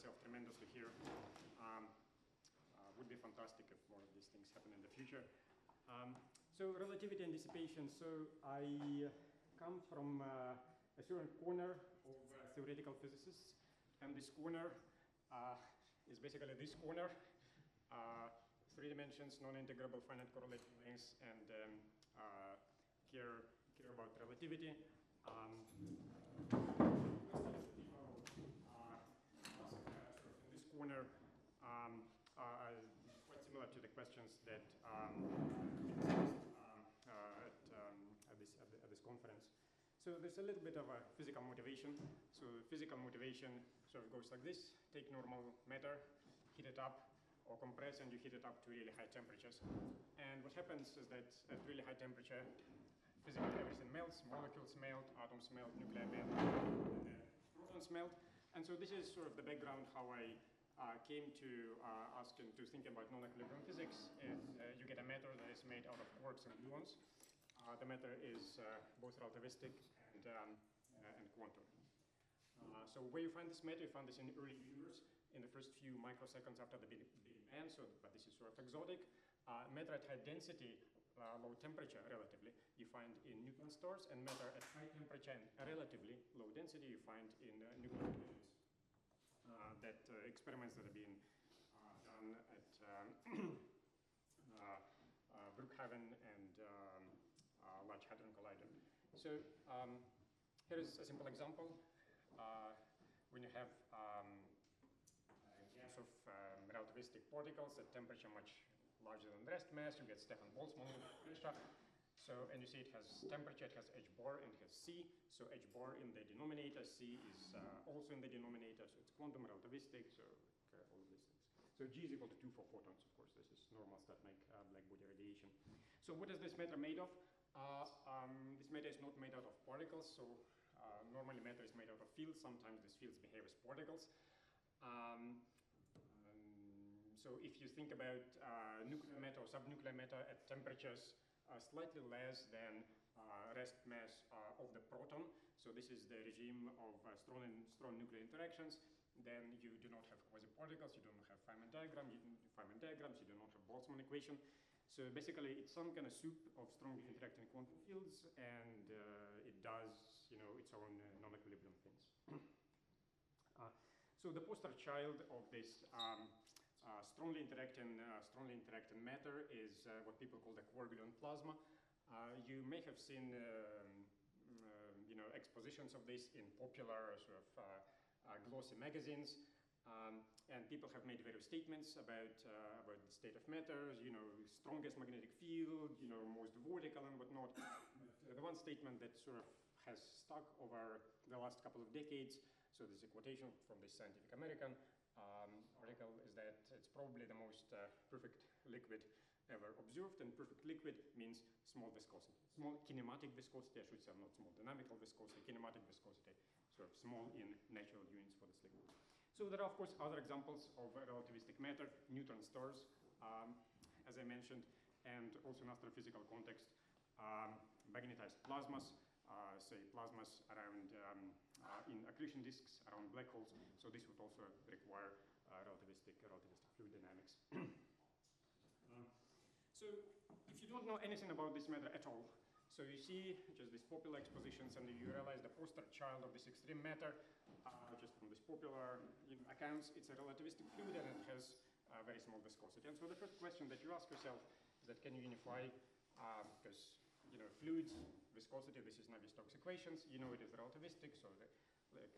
myself tremendously here. Would be fantastic if more of these things happen in the future. So relativity and dissipation. So I come from a certain corner of theoretical physicists, and this corner is basically this corner. 3 dimensions, non-integrable finite correlated lengths, and care about relativity. In this corner, quite similar to the questions that at this conference. So there's a little bit of a physical motivation. So physical motivation sort of goes like this: take normal matter, heat it up, or compress, and you heat it up to really high temperatures. And what happens is that at really high temperature, physically everything melts, molecules melt, atoms melt, nuclei melt, and protons melt. And so this is sort of the background how I came to ask and to think about non-equilibrium physics. Is you get a matter that is made out of quarks and gluons. The matter is both relativistic and quantum. So where you find this matter, you find this in the early universe, in the first few microseconds after the Big Bang, so, but this is sort of exotic. Matter at high density, low temperature relatively, you find in neutron stars, and matter at high temperature and relatively low density, you find in nuclear fusions. That experiments that have been done at Brookhaven and Large Hadron Collider. So here is a simple example. When you have gas of relativistic particles at temperature much larger than rest mass, you get Stefan Boltzmann pressure. So, and you see it has temperature, it has h bar, and it has c. So h bar in the denominator, c is also in the denominator, so it's quantum relativistic, so all of these things. So g is equal to 2 for photons, of course. This is normals that make black body radiation. So what is this matter made of? This matter is not made out of particles, so normally matter is made out of fields. Sometimes these fields behave as particles. So if you think about nuclear matter or subnuclear matter at temperatures slightly less than rest mass of the proton, so this is the regime of strong nuclear interactions, then you do not have quasi-particles, you do not have Feynman diagrams, you do not have Boltzmann equation. So basically, it's some kind of soup of strongly interacting quantum fields, and it does, its own non-equilibrium things. So the poster child of this strongly interacting matter is what people call the quark-gluon plasma. You may have seen, expositions of this in popular sort of glossy magazines, and people have made various statements about the state of matter. Strongest magnetic field, most vertical and whatnot. The one statement that sort of has stuck over the last couple of decades. So this is a quotation from this Scientific American article, is that it's probably the most perfect liquid ever observed, and perfect liquid means small viscosity. Small kinematic viscosity, I should say, not small dynamical viscosity, kinematic viscosity, sort of small in natural units for this liquid. So there are, of course, other examples of relativistic matter, neutron stars, as I mentioned, and also in astrophysical context, magnetized plasmas, say plasmas around in accretion disks around black holes. So this would also require relativistic fluid dynamics. So if you don't know anything about this matter at all, so you see just these popular expositions, and you realize the poster child of this extreme matter, just from these popular accounts, it's a relativistic fluid, and it has very small viscosity. And so the first question that you ask yourself is that, can you unify, because fluids, viscosity, this is Navier-Stokes equations, it is relativistic, so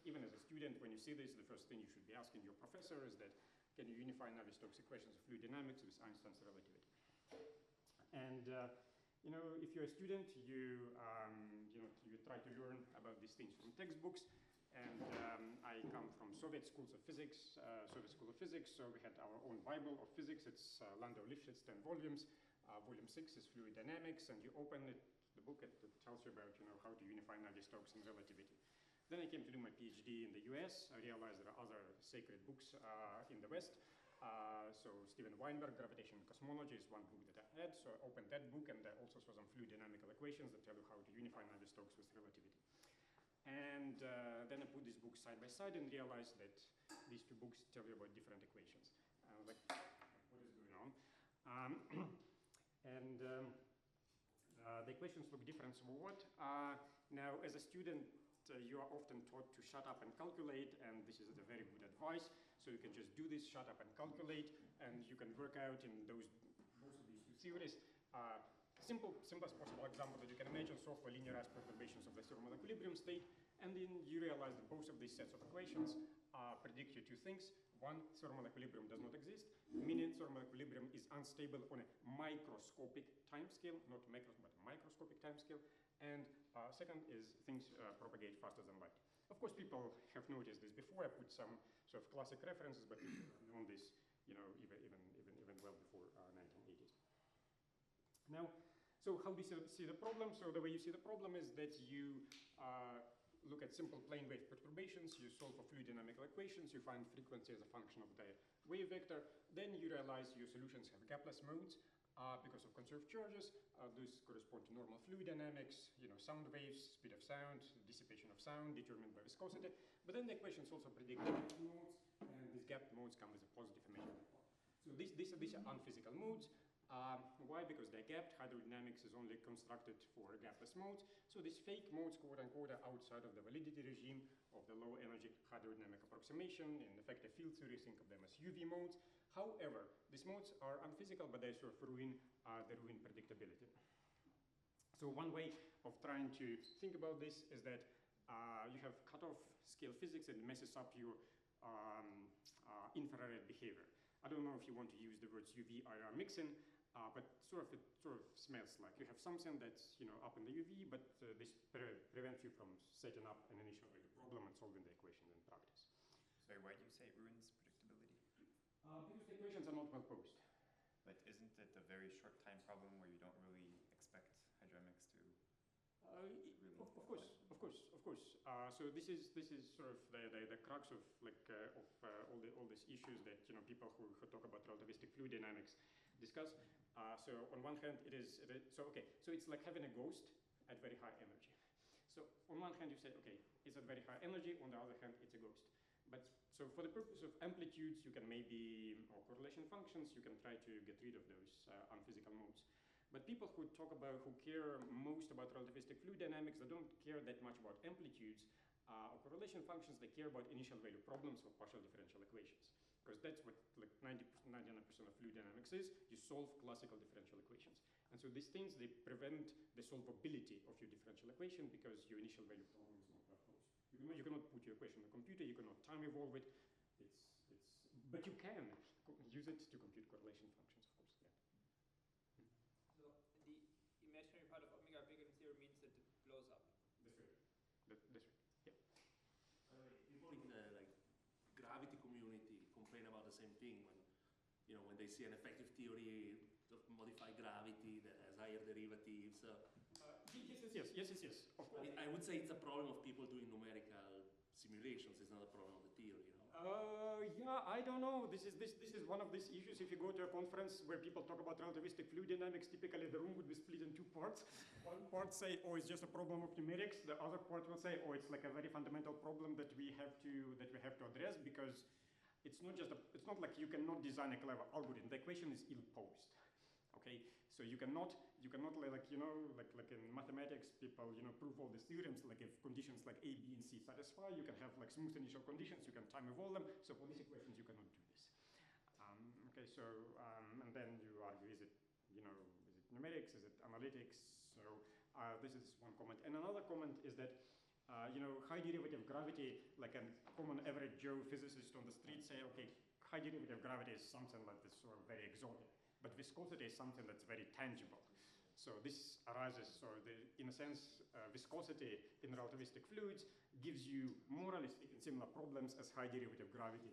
even as a student, when you see this, the first thing you should be asking your professor is that, can you unify Navier-Stokes equations of fluid dynamics with Einstein's relativity? And if you're a student, you try to learn about these things from textbooks. And I come from Soviet schools of physics, Soviet School of Physics, so we had our own Bible of physics. It's Landau-Lifshitz, 10 volumes. Volume 6 is fluid dynamics, and you open it, the book, it tells you about how to unify Navier-Stokes and relativity. Then I came to do my PhD in the US. I realized there are other sacred books in the West. So Steven Weinberg, Gravitation and Cosmology, is one book that I had. So I opened that book, and I also saw some fluid dynamical equations that tell you how to unify Navier-Stokes with relativity. And then I put these books side by side and realized that these two books tell you about different equations. I was like, what is going on? The equations look different somewhat. Now, as a student, you are often taught to shut up and calculate, and this is a very good advice. So you can just do this, shut up and calculate, and you can work out in both of these two theories. Simplest possible example that you can imagine, solve for linearized perturbations of the thermal equilibrium state, and then you realize that both of these sets of equations predict you two things. One, thermal equilibrium does not exist, meaning thermal equilibrium is unstable on a microscopic timescale, not macro, but microscopic timescale. And second is things propagate faster than light. Of course, people have noticed this before. I put some sort of classic references, but people have known this, even well before 1980s. Now, so how do you see the problem? So the way you see the problem is that you look at simple plane wave perturbations, you solve for fluid dynamical equations, you find frequency as a function of the wave vector, then you realize your solutions have gapless modes because of conserved charges. Those correspond to normal fluid dynamics, sound waves, speed of sound, dissipation of sound determined by viscosity. But then the equations also predict gapped modes, and these gapped modes come with a positive measurement. So these are unphysical modes. Why? Because they're gapped. Hydrodynamics is only constructed for gapless modes. So these fake modes, quote unquote, are outside of the validity regime of the low energy hydrodynamic approximation. In effective field theory, think of them as UV modes. However, these modes are unphysical, but they sort of ruin predictability. So one way of trying to think about this is that you have cutoff scale physics and messes up your infrared behavior. I don't know if you want to use the words UV IR mixing, but it sort of smells like you have something that's up in the UV, but this prevents you from setting up an initial value problem and solving the equation in practice. Sorry, why do you say it ruins predictability? Because the equations are not well posed. But isn't it a very short time problem where you don't really expect hydrodynamics to? Of course. So this is sort of the crux of all these issues that people who talk about relativistic fluid dynamics discuss. So on one hand, it's like having a ghost at very high energy. So on one hand, you say, okay, it's at very high energy. On the other hand, it's a ghost. But so for the purpose of amplitudes, you can maybe, or correlation functions, you can try to get rid of those unphysical modes. But people who care most about relativistic fluid dynamics, they don't care that much about amplitudes or correlation functions. They care about initial value problems for partial differential equations. Because that's what 99% of fluid dynamics is. You solve classical differential equations. And so these things, they prevent the solvability of your differential equation because your initial value problem is not well posed. You cannot put your equation on a computer, you cannot time evolve it. But you can use it to compute correlation functions, of course. Yeah. So the imaginary part of omega bigger than 0 means that it blows up. That's right. That's right. Yeah. People in the gravity community complain about the same thing when they see an effective theory of modified gravity that has higher derivatives. Yes. Of course. I would say it's a problem of people doing numerical simulations. It's not a problem of the theory. Yeah, I don't know. This is one of these issues. If you go to a conference where people talk about relativistic fluid dynamics, typically the room would be split in two parts. One part say, oh, it's just a problem of numerics. The other part will say, oh, it's like a very fundamental problem that we have to address because it's not like you cannot design a clever algorithm. The equation is ill-posed. Okay, so you cannot like in mathematics, people prove all these theorems. Like if conditions like A, B, and C satisfy, you can have like smooth initial conditions. You can time evolve them. So for these equations, you cannot do this. Okay, so and then you argue: is it numerics? Is it analytics? So this is one comment. And another comment is that high derivative gravity, like a common average Joe physicist on the street say, okay, high derivative gravity is something like this sort of very exotic. But viscosity is something that's very tangible. So this arises, in a sense, viscosity in relativistic fluids gives you, morally speaking, similar problems as high derivative gravity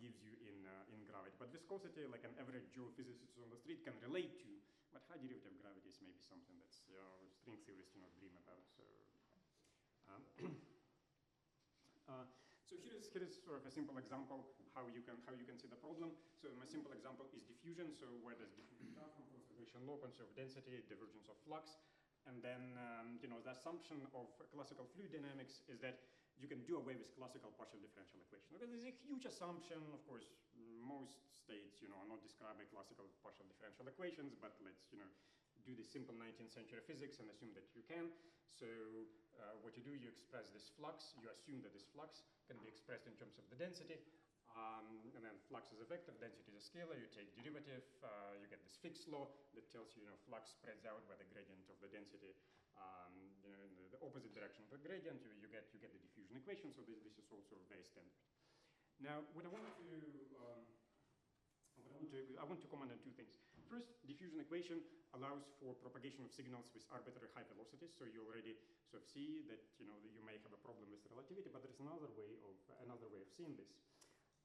gives you in gravity. But viscosity, like an average Joe physicist on the street can relate to, but high derivative gravity is maybe something that's string theorists dream about. So here is sort of a simple example how you can see the problem. So my simple example is diffusion. So where does diffusion come from? Conservation law, conserved density, divergence of flux. And then, the assumption of classical fluid dynamics is that you can do away with classical partial differential equation. Okay, this is a huge assumption. Of course, most states, are not describing classical partial differential equations, but let's, do the simple 19th century physics and assume that you can. So what you do, you express this flux. You assume that this flux can be expressed in terms of the density. And then flux is a vector, density is a scalar. You take derivative, you get this Fick's law that tells you, flux spreads out by the gradient of the density, in the opposite direction of the gradient. You get the diffusion equation. So this is also very standard. Now, what I want to comment on two things. First, diffusion equation allows for propagation of signals with arbitrary high velocities. So you already sort of see that you may have a problem with relativity, but there's another way of seeing this.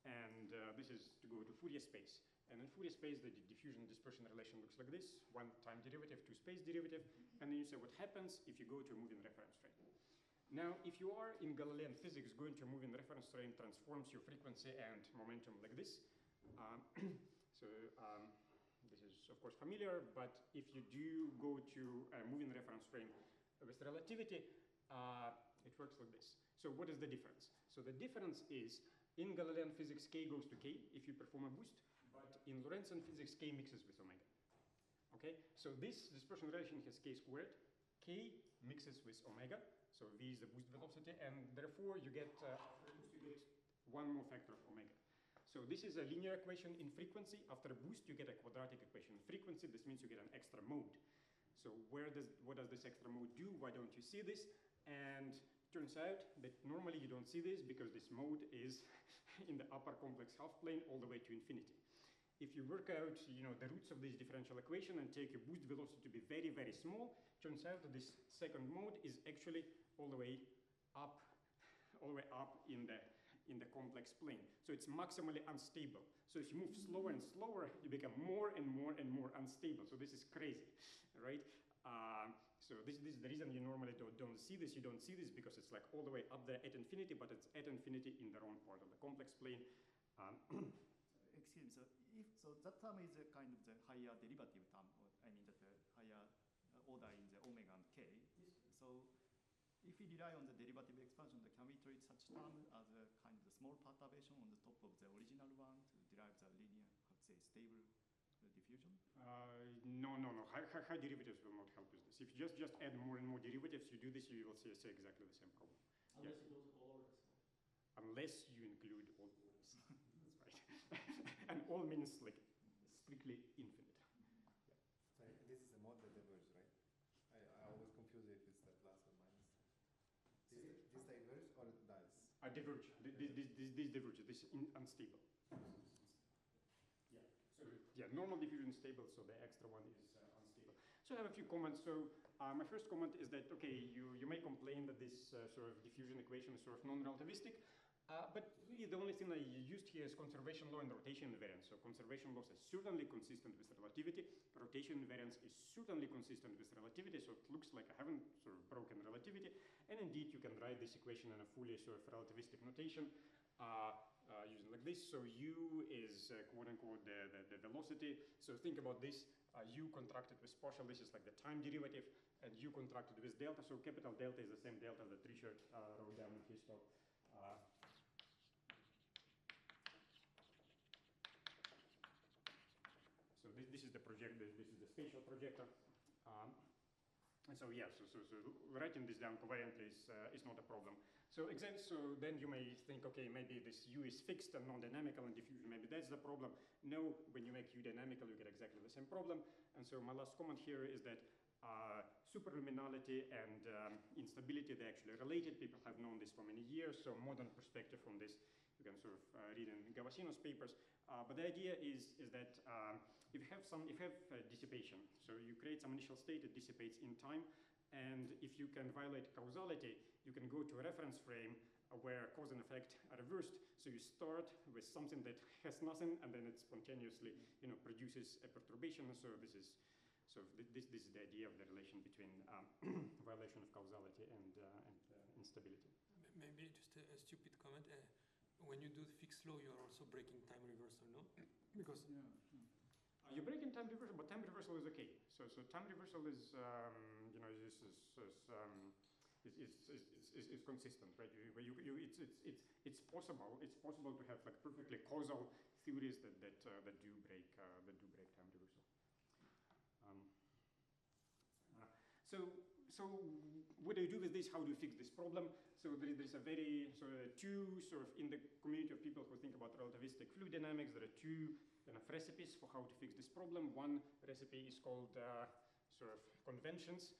And this is to go to Fourier space. And in Fourier space, the diffusion dispersion relation looks like this: one time derivative, two space derivative. And then you say what happens if you go to a moving reference frame. Now, if you are in Galilean physics, going to a moving reference frame transforms your frequency and momentum like this. This is, of course, familiar, but if you do go to a moving reference frame with relativity, it works like this. So what is the difference? So the difference is, in Galilean physics, k goes to k if you perform a boost, but in Lorentzian physics, k mixes with omega. Okay, so this dispersion relation has k squared. K mixes with omega, so v is the boost velocity, and therefore you get, after a boost, you get one more factor of omega. So this is a linear equation in frequency. After a boost, you get a quadratic equation in frequency. This means you get an extra mode. So what does this extra mode do? Why don't you see this? And turns out that normally you don't see this because this mode is in the upper complex half plane all the way to infinity. If you work out, the roots of this differential equation and take your boost velocity to be very, very small, turns out that this second mode is actually all the way up in the complex plane. So it's maximally unstable. So as you move slower and slower, you become more and more and more unstable. So this is crazy, right? So this is the reason you normally don't see this. You don't see this because it's like all the way up there at infinity, but it's at infinity in the wrong part of the complex plane. Excuse me, so that term is a kind of the higher derivative term, or I mean that the higher order in the omega and k. So if we rely on the derivative expansion, can we treat such term as a kind of the small perturbation on the top of the original one to derive the linear, stable diffusion? No. High derivatives will not help with this. If you just add more and more derivatives, you do this, you will see exactly the same problem. Unless you go to all orders. Unless you include all orders. That's right. And all means like strictly infinite. Sorry, this is a mode that diverges, right? I always confuse if it's the plus or minus. This diverges or it dies? Diverge. This diverges. This is unstable. Normal diffusion is stable, so the extra one is unstable. So I have a few comments. So my first comment is that, okay, you may complain that this sort of diffusion equation is sort of non-relativistic, but really the only thing I used here is conservation law and rotation invariance. So conservation laws are certainly consistent with relativity. Rotation invariance is certainly consistent with relativity, so it looks like I haven't sort of broken relativity. And indeed, you can write this equation in a fully sort of relativistic notation. Using like this. So u is quote-unquote the velocity. So think about this. U contracted with partial, this is like the time derivative, and u contracted with delta. So capital delta is the same delta that Richard wrote down in his talk. So this is the projector. This is the spatial projector. And so yeah, so writing this down covariantly is not a problem. So then you may think, okay, maybe this U is fixed and non-dynamical in diffusion. Maybe that's the problem. No, when you make U dynamical, you get exactly the same problem. And so my last comment here is that superluminality and instability, they're actually related. People have known this for many years. So modern perspective from this, you can sort of read in Gavasino's papers. But the idea is that if you have dissipation, so you create some initial state, it dissipates in time. And if you can violate causality, you can go to a reference frame where cause and effect are reversed. So you start with something that has nothing, and then it spontaneously, produces a perturbation. So this is the idea of the relation between violation of causality and instability. Maybe just a stupid comment. When you do the Fick's law, you're also breaking time reversal, no? Because you're breaking time reversal, but time reversal is okay. So time reversal is, is consistent, right? It's possible to have like perfectly causal theories that do break time reversal. So what do you do with this? How do you fix this problem? So there's two sort of in the community of people who think about relativistic fluid dynamics. There are two kind of recipes for how to fix this problem. One recipe is called sort of conventions.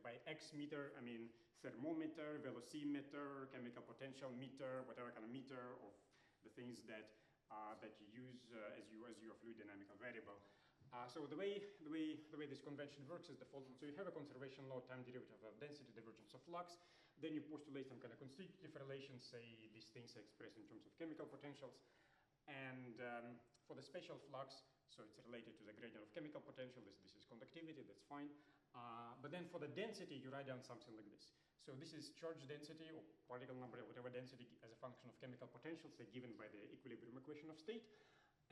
By X meter, I mean thermometer, velocimeter, chemical potential meter, whatever kind of meter of the things that you use as your fluid dynamical variable. So the way this convention works is the following. So you have a conservation law, time derivative of density, divergence of flux. Then you postulate some kind of constitutive relations, say these things are expressed in terms of chemical potentials. And for the special flux, so it's related to the gradient of chemical potential. This is conductivity, that's fine. But then for the density, you write down something like this. So this is charge density or particle number, whatever density as a function of chemical potential, say given by the equilibrium equation of state.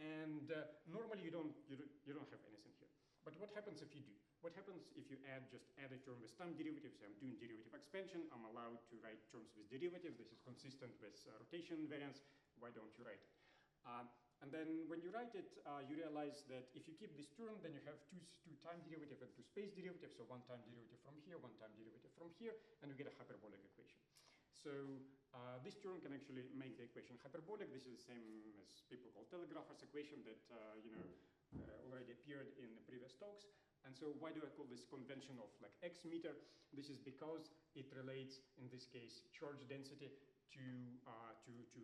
And normally you don't have anything here. But what happens if you do? What happens if you just add a term with time derivative? So I'm doing derivative expansion. I'm allowed to write terms with derivative. This is consistent with rotation invariance. Why don't you write it? And then when you write it, you realize that if you keep this term, then you have two time derivative and two space derivative. So one time derivative from here, one time derivative from here, and you get a hyperbolic equation. So this term can actually make the equation hyperbolic. This is the same as people call telegrapher's equation that already appeared in the previous talks. And so why do I call this convention of like X meter? This is because it relates, in this case, charge density to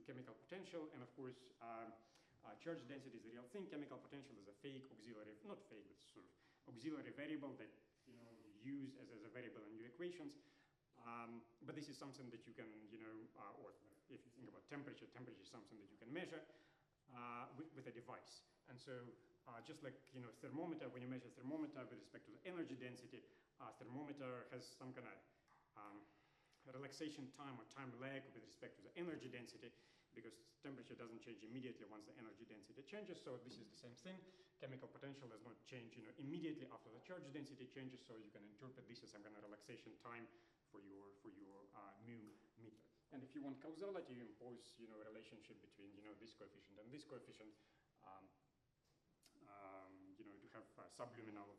chemical potential. And of course, charge density is a real thing. Chemical potential is a fake auxiliary, not fake, but sort of auxiliary variable that you use as a variable in your equations. But this is something that you can, or if you think about temperature is something that you can measure with a device. And so just like thermometer, when you measure thermometer with respect to the energy density, thermometer has some kind of relaxation time or time lag with respect to the energy density, because temperature doesn't change immediately once the energy density changes. So this is the same thing. Chemical potential does not change immediately after the charge density changes. So you can interpret this as some kind of relaxation time for your mu meter. And if you want causality, you impose a relationship between this coefficient and this coefficient to have subliminal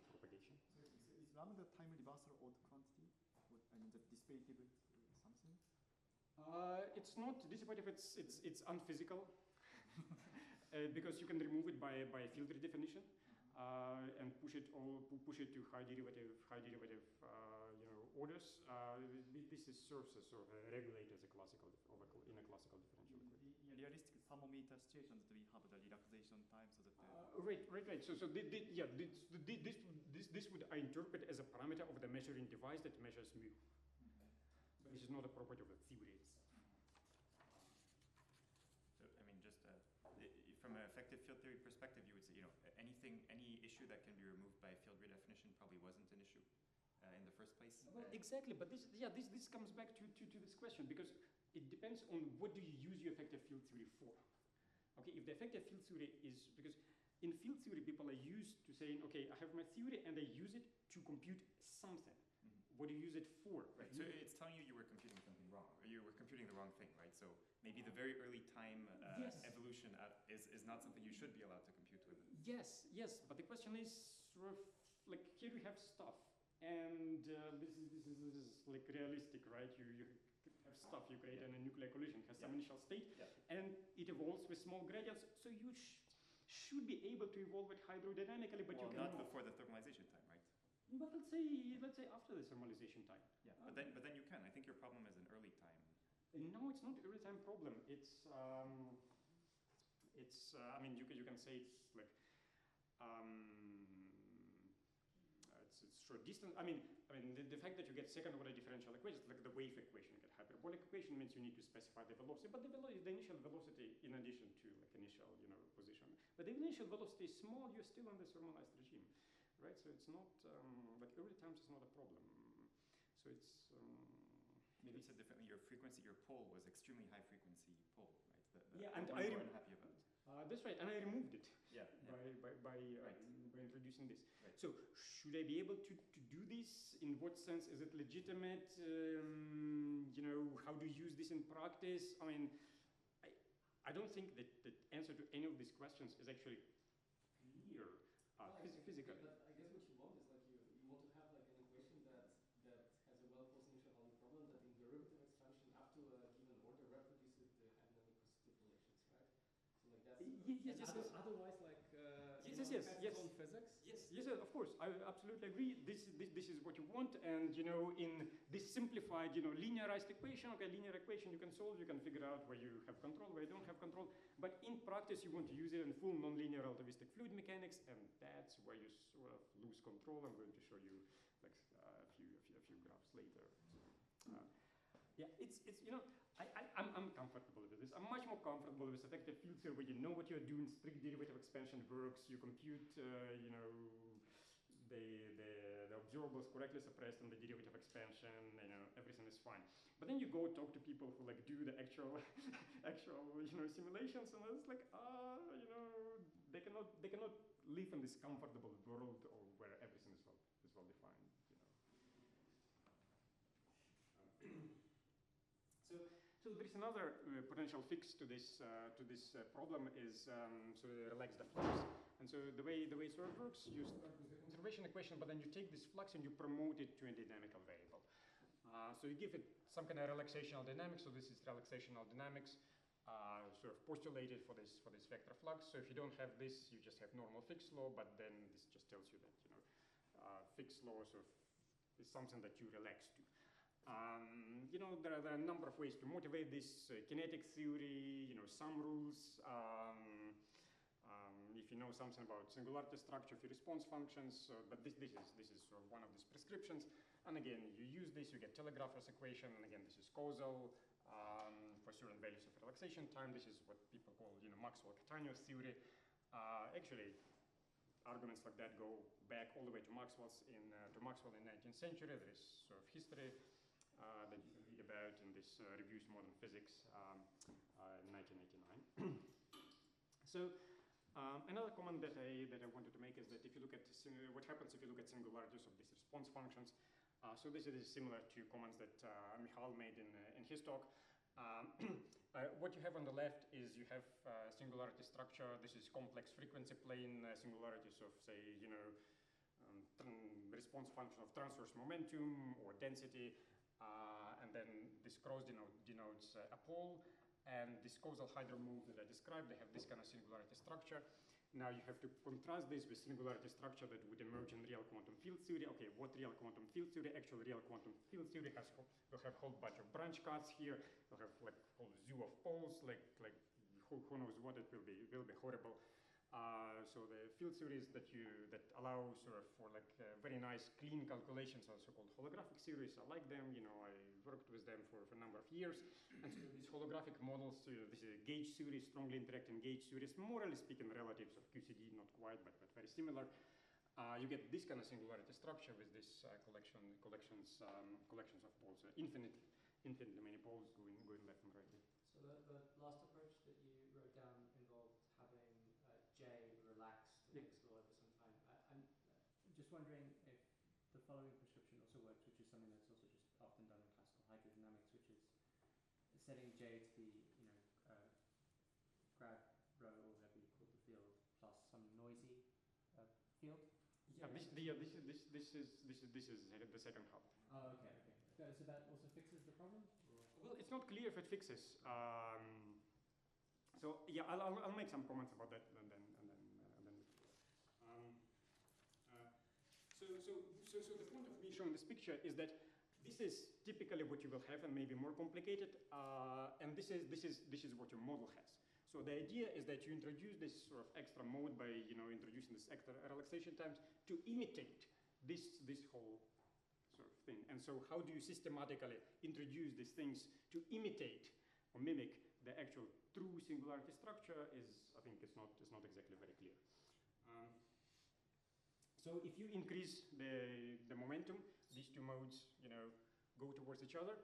propagation. So is lambda time reversal odd quantity? I mean the dissipative something? It's not dissipative. It's unphysical because you can remove it by field redefinition and push it to high derivative orders. This serves as sort of a regulator as a classical in a classical differential equation. In realistic thermometer situations, we have the relaxation time so that. Right. So this would I interpret as a parameter of the measuring device that measures mu. But this is not a property of the theory itself. So I mean, just from an effective field theory perspective, you would say any issue that can be removed by field redefinition probably wasn't an issue in the first place. Well, exactly, but this comes back to this question, because it depends on what do you use your effective field theory for. Okay, if the effective field theory is, because in field theory people are used to saying, okay, I have my theory and I use it to compute something. Mm-hmm. What do you use it for? Right. So it's telling you were computing something wrong, or you were computing the wrong thing, right? So maybe the very early time evolution is not something you should be allowed to compute with. Yes, but the question is sort of like here we have stuff. And this is like realistic, right? You have stuff you create in a nuclear collision, has some initial state, and it evolves with small gradients. So you should be able to evolve it hydrodynamically, but you cannot. Not before the thermalization time, right? But let's say after the thermalization time. Yeah. But then you can. I think your problem is an early time. No, it's not early time problem. It's I mean you can say it's like. It's short distance. I mean, the fact that you get second order differential equations, like the wave equation, you get hyperbolic equation, means you need to specify the velocity. But the initial velocity, in addition to like initial, position. But if the initial velocity is small, you're still in the thermalized regime, right? So it's not like early times is not a problem. So it's maybe said differently. Your frequency, your pole was extremely high frequency pole, right? And I weren't happy about. That's right, and I removed it. Yeah. By introducing this. Right. So should I be able to do this? In what sense is it legitimate? You know, how do you use this in practice? I mean, I don't think that the answer to any of these questions is actually clear physically. But I guess what you want is like you want to have like an equation that has a well-posed initial value problem that in derivative expansion up to a given order reproduces the hydrodynamic positive relations, right? So like that's Yes. otherwise like Yes. has its own physics. Yes, of course. I absolutely agree. This is what you want, and you know, in this simplified, you know, linearized equation, okay, linear equation you can solve, you can figure out where you have control, where you don't have control. But in practice, you want to use it in full nonlinear relativistic fluid mechanics, and that's where you sort of lose control. I'm going to show you like a few graphs later. Yeah, it's you know, I'm comfortable with this. I'm much more comfortable with effective field theory where you know what you're doing, strict derivative expansion works, you compute, you know, the observables correctly suppressed in the derivative expansion, you know, everything is fine. But then you go talk to people who like do the actual, you know, simulations, and it's like, you know, they cannot live in this comfortable world where everything is well defined, you know. So there is another potential fix to this problem is so relax the flux. And so the way it sort of works, you start with the conservation equation, but then you take this flux and you promote it to a dynamical variable. So you give it some kind of relaxational dynamics. So this is relaxational dynamics, sort of postulated for this vector flux. So if you don't have this, you just have normal Fick's law. But then this just tells you that Fick's law sort of is something that you relax to. You know, there are a number of ways to motivate this. Kinetic theory, you know, some rules. If you know something about singularity structure for response functions, but this is sort of one of these prescriptions. And again, you use this, you get telegrapher's equation, and again, this is causal for certain values of relaxation time. This is what people call, you know, Maxwell-Cattaneo theory. Actually, arguments like that go back all the way to Maxwell in 19th century. There is sort of history that you can read about in this Reviews Modern Physics in 1989. So another comment that I wanted to make is that if you look at what happens if you look at singularities of these response functions, so this is similar to comments that Michal made in his talk. What you have on the left is you have singularity structure. This is complex frequency plane singularities of, say, you know, response function of transverse momentum or density, and then this cross denotes a pole, and this causal hydro moves that I described, they have this kind of singularity structure. Now you have to contrast this with singularity structure that would emerge in real quantum field theory. Okay, what real quantum field theory? Actually, real quantum field theory will have a whole bunch of branch cuts here. Will have like a whole zoo of poles, like who knows what, it will be horrible. So the field theories that allow sort of for like very nice clean calculations are so-called holographic series. I like them. You know, I worked with them for a number of years. And so these holographic models, this is a gauge series, strongly interacting gauge series, morally speaking, relatives of QCD, not quite, but very similar. You get this kind of singularity structure with this collections of poles, infinitely many poles going left and right. So the last approach that you wrote down involved having J relaxed Fick's law at the same time. I'm just wondering if the following prescription also works, which is something that's also just often done in classical hydrodynamics, which is setting J to be, you know, grad rho or whatever you call the field plus some noisy field. Yeah, this is the second half. Oh, okay. So that also fixes the problem? Well, it's not clear if it fixes. So yeah, I'll make some comments about that, and then. So the point of me showing this picture is that this is typically what you will have, and maybe more complicated. And this is what your model has. So the idea is that you introduce this sort of extra mode by, you know, introducing this extra relaxation times to imitate this whole sort of thing. And so how do you systematically introduce these things to imitate or mimic the actual true singularity structure I think it's not exactly very clear. So if you increase the momentum, these two modes, you know, go towards each other.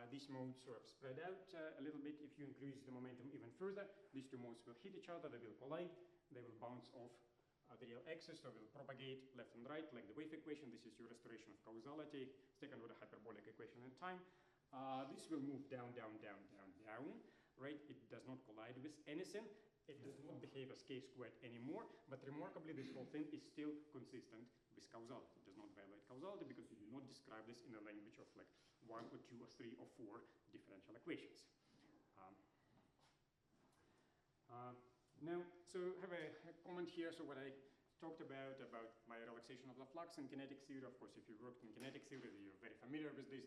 These modes sort of spread out a little bit. If you increase the momentum even further, these two modes will hit each other, they will collide, they will bounce off the real axis, so will propagate left and right like the wave equation. This is your restoration of causality, second order hyperbolic equation in time. This will move down, down, down, down, down, right? It does not collide with anything. It does not behave as k squared anymore, but remarkably this whole thing is still consistent with causality. It does not violate causality because you do not describe this in a language of like 1 or 2 or 3 or 4 differential equations. Now, so have a comment here. So what I talked about my relaxation of the flux in kinetic theory. Of course, if you worked in kinetic theory, you're very familiar with this.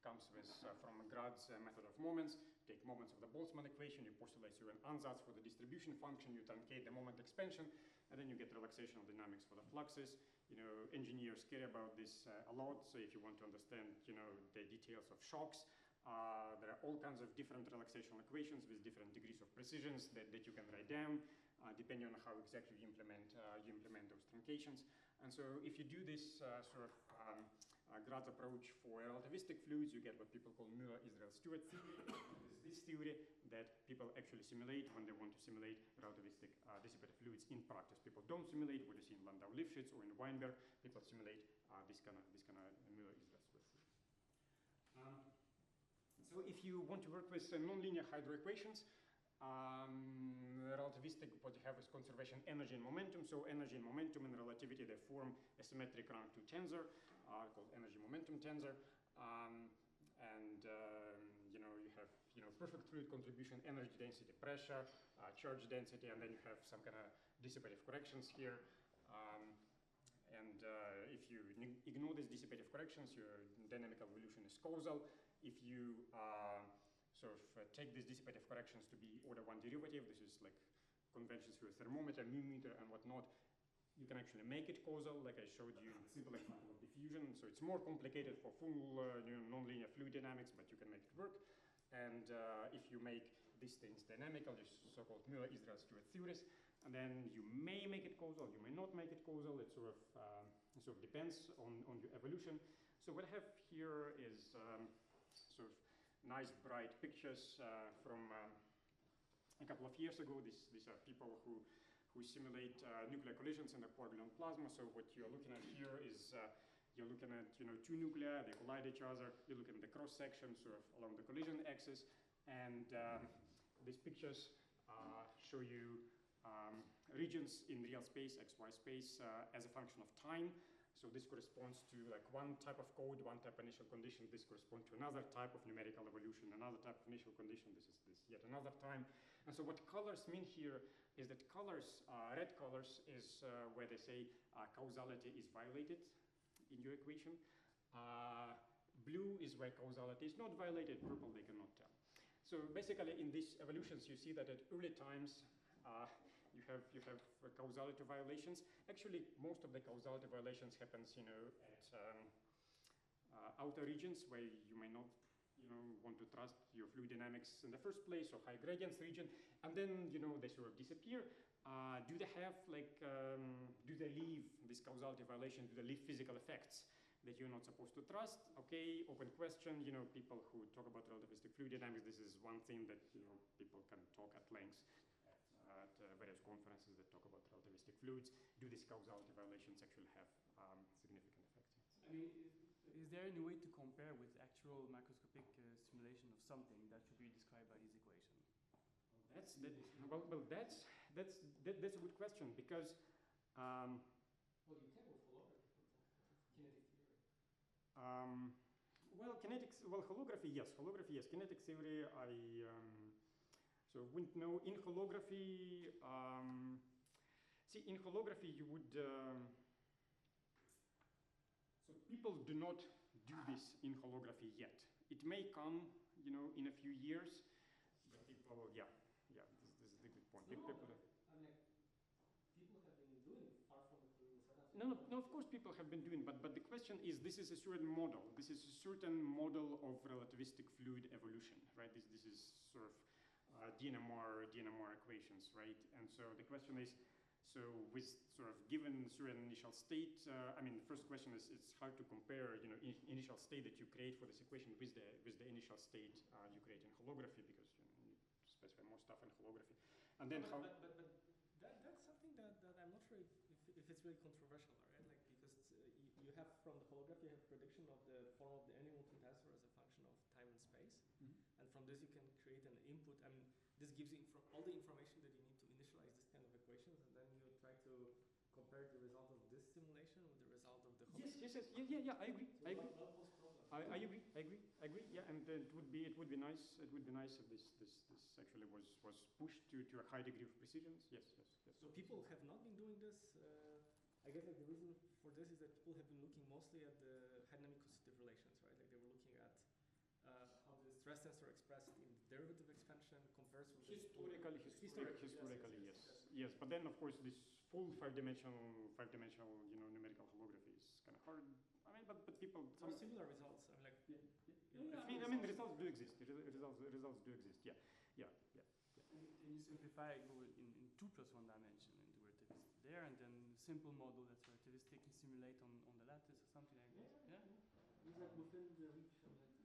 Comes with from Grad's method of moments. Take moments of the Boltzmann equation, you postulate your ansatz for the distribution function, you truncate the moment expansion, and then you get relaxational dynamics for the fluxes. You know, engineers care about this a lot. So if you want to understand, you know, the details of shocks, there are all kinds of different relaxational equations with different degrees of precisions that you can write down, depending on how exactly you implement those truncations. And so if you do this sort of Grad's approach for relativistic fluids, you get what people call Müller-Israel-Stewart theory. This theory that people actually simulate when they want to simulate relativistic dissipative fluids in practice. People don't simulate what you see in Landau-Lifshitz or in Weinberg. People simulate this kind of Müller-Israel-Stewart theory. So if you want to work with nonlinear hydro equations, relativistic, what you have is conservation energy and momentum. So energy and momentum in relativity, they form a symmetric rank 2 tensor called energy momentum tensor. You know, you have, you know, perfect fluid contribution, energy density, pressure, charge density, and then you have some kind of dissipative corrections here. If you ignore these dissipative corrections, your dynamical evolution is causal. If you take these dissipative corrections to be order 1 derivative, this is like conventions for a thermometer, millimeter, and whatnot, you can actually make it causal, like I showed you in the simple example of diffusion. So it's more complicated for full nonlinear fluid dynamics, but you can make it work. And if you make these things dynamical, these so-called Müller-Israel-Stewart theories, and then you may make it causal, you may not make it causal. It sort of depends on your evolution. So what I have here is sort of nice bright pictures from a couple of years ago. These are people who simulate nuclear collisions in the coagulant plasma. So what you're looking at here is you're looking at, you know, 2 nuclei, they collide each other. You're looking at the cross section sort of along the collision axis, and these pictures show you regions in real space, xy space, as a function of time. So this corresponds to like one type of code, one type of initial condition. This corresponds to another type of numerical evolution, another type of initial condition. This is yet another time. And so what colors mean here is that colors, red colors is where they say causality is violated in your equation. Blue is where causality is not violated. Purple, they cannot tell. So basically in these evolutions, you see that at early times, you have causality violations. Actually, most of the causality violations happens, you know, at outer regions where you may not, you know, want to trust your fluid dynamics in the first place, or high gradients region, and then, you know, they sort of disappear. Do they have like, do they leave this causality violation? Do they leave physical effects that you're not supposed to trust? Okay, open question. You know, people who talk about relativistic fluid dynamics, this is one thing that, you know, people can talk at length at various conferences that talk about relativistic fluids. Do these causality violations actually have significant effects? I mean, is there any way to compare with actual macroscopic simulation of something that should be described by this equation? That's a good question, because well, you can with holography, for example, kinetic theory. Holography, yes. Kinetic theory, so wouldn't know. In holography, in holography you would, so people do not do this in holography yet. It may come, you know, in a few years, but people, this is the good point. No, I mean, people have been doing far from the theory. No, of course people have been doing, but the question is, this is a certain model. This is a certain model of relativistic fluid evolution, right? This is sort of DNMR equations, right? And so the question is, so with sort of given certain initial state, I mean, the first question is, it's hard to compare, you know, initial state that you create for this equation with the initial state you create in holography, because you need to specify more stuff in holography. And then but That's something that I'm not sure if it's really controversial, right? Like because you have from the holograph you have prediction of the form of the any-Newton tensor as a function of time and space, and from this you can create an input. I mean, this gives you all the information that you need to initialize this kind of equations, and then you try to compare the result of this simulation with the result of the holograph. Yeah. I agree. I agree. That was problem. I agree. Yeah, and it would be nice. It would be nice if this actually was pushed to a high degree of precision. Yes. So people have not been doing this. I guess like the reason for this is that people have been looking mostly at the hydrodynamic constitutive relations, right? Like they were looking at how the stress tensor expressed in derivative expansion compares with historically, yes. But then of course this full five-dimensional numerical holography is kind of hard. I mean, but people. Some similar results. I mean, like. I mean, the results do exist. Results do exist. Yeah. Can you simplify in 2 plus 1 dimension and the relativist there, and then simple model that's relativistic and simulate on the lattice or something like this? Yeah. Is that within the reach?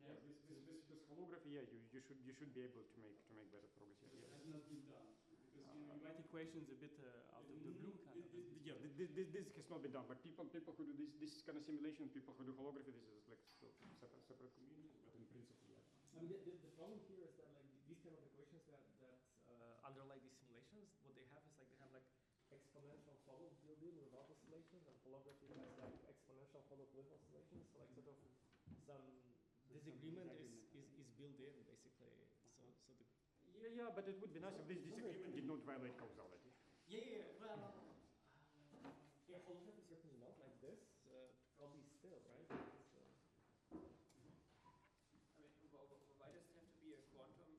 This holography, you should be able to make better progress. It has not been done because you write equations a bit out of the blue kind of. Yeah, this has not been done, but people who do this kind of simulation, people who do holography, this is like separate communities, but in principle, yeah. I mean, the problem here is that like these kind of equations that underlie these simulations, what they have is like they have like exponential hollow built in without oscillations, and holography has like exponential hollow with oscillations. So like sort of some disagreement is built in basically. So the yeah, but it would be nice if this disagreement did not violate causality. Well, holography is certainly not like this. Probably still, right? I mean, why does it have to be a quantum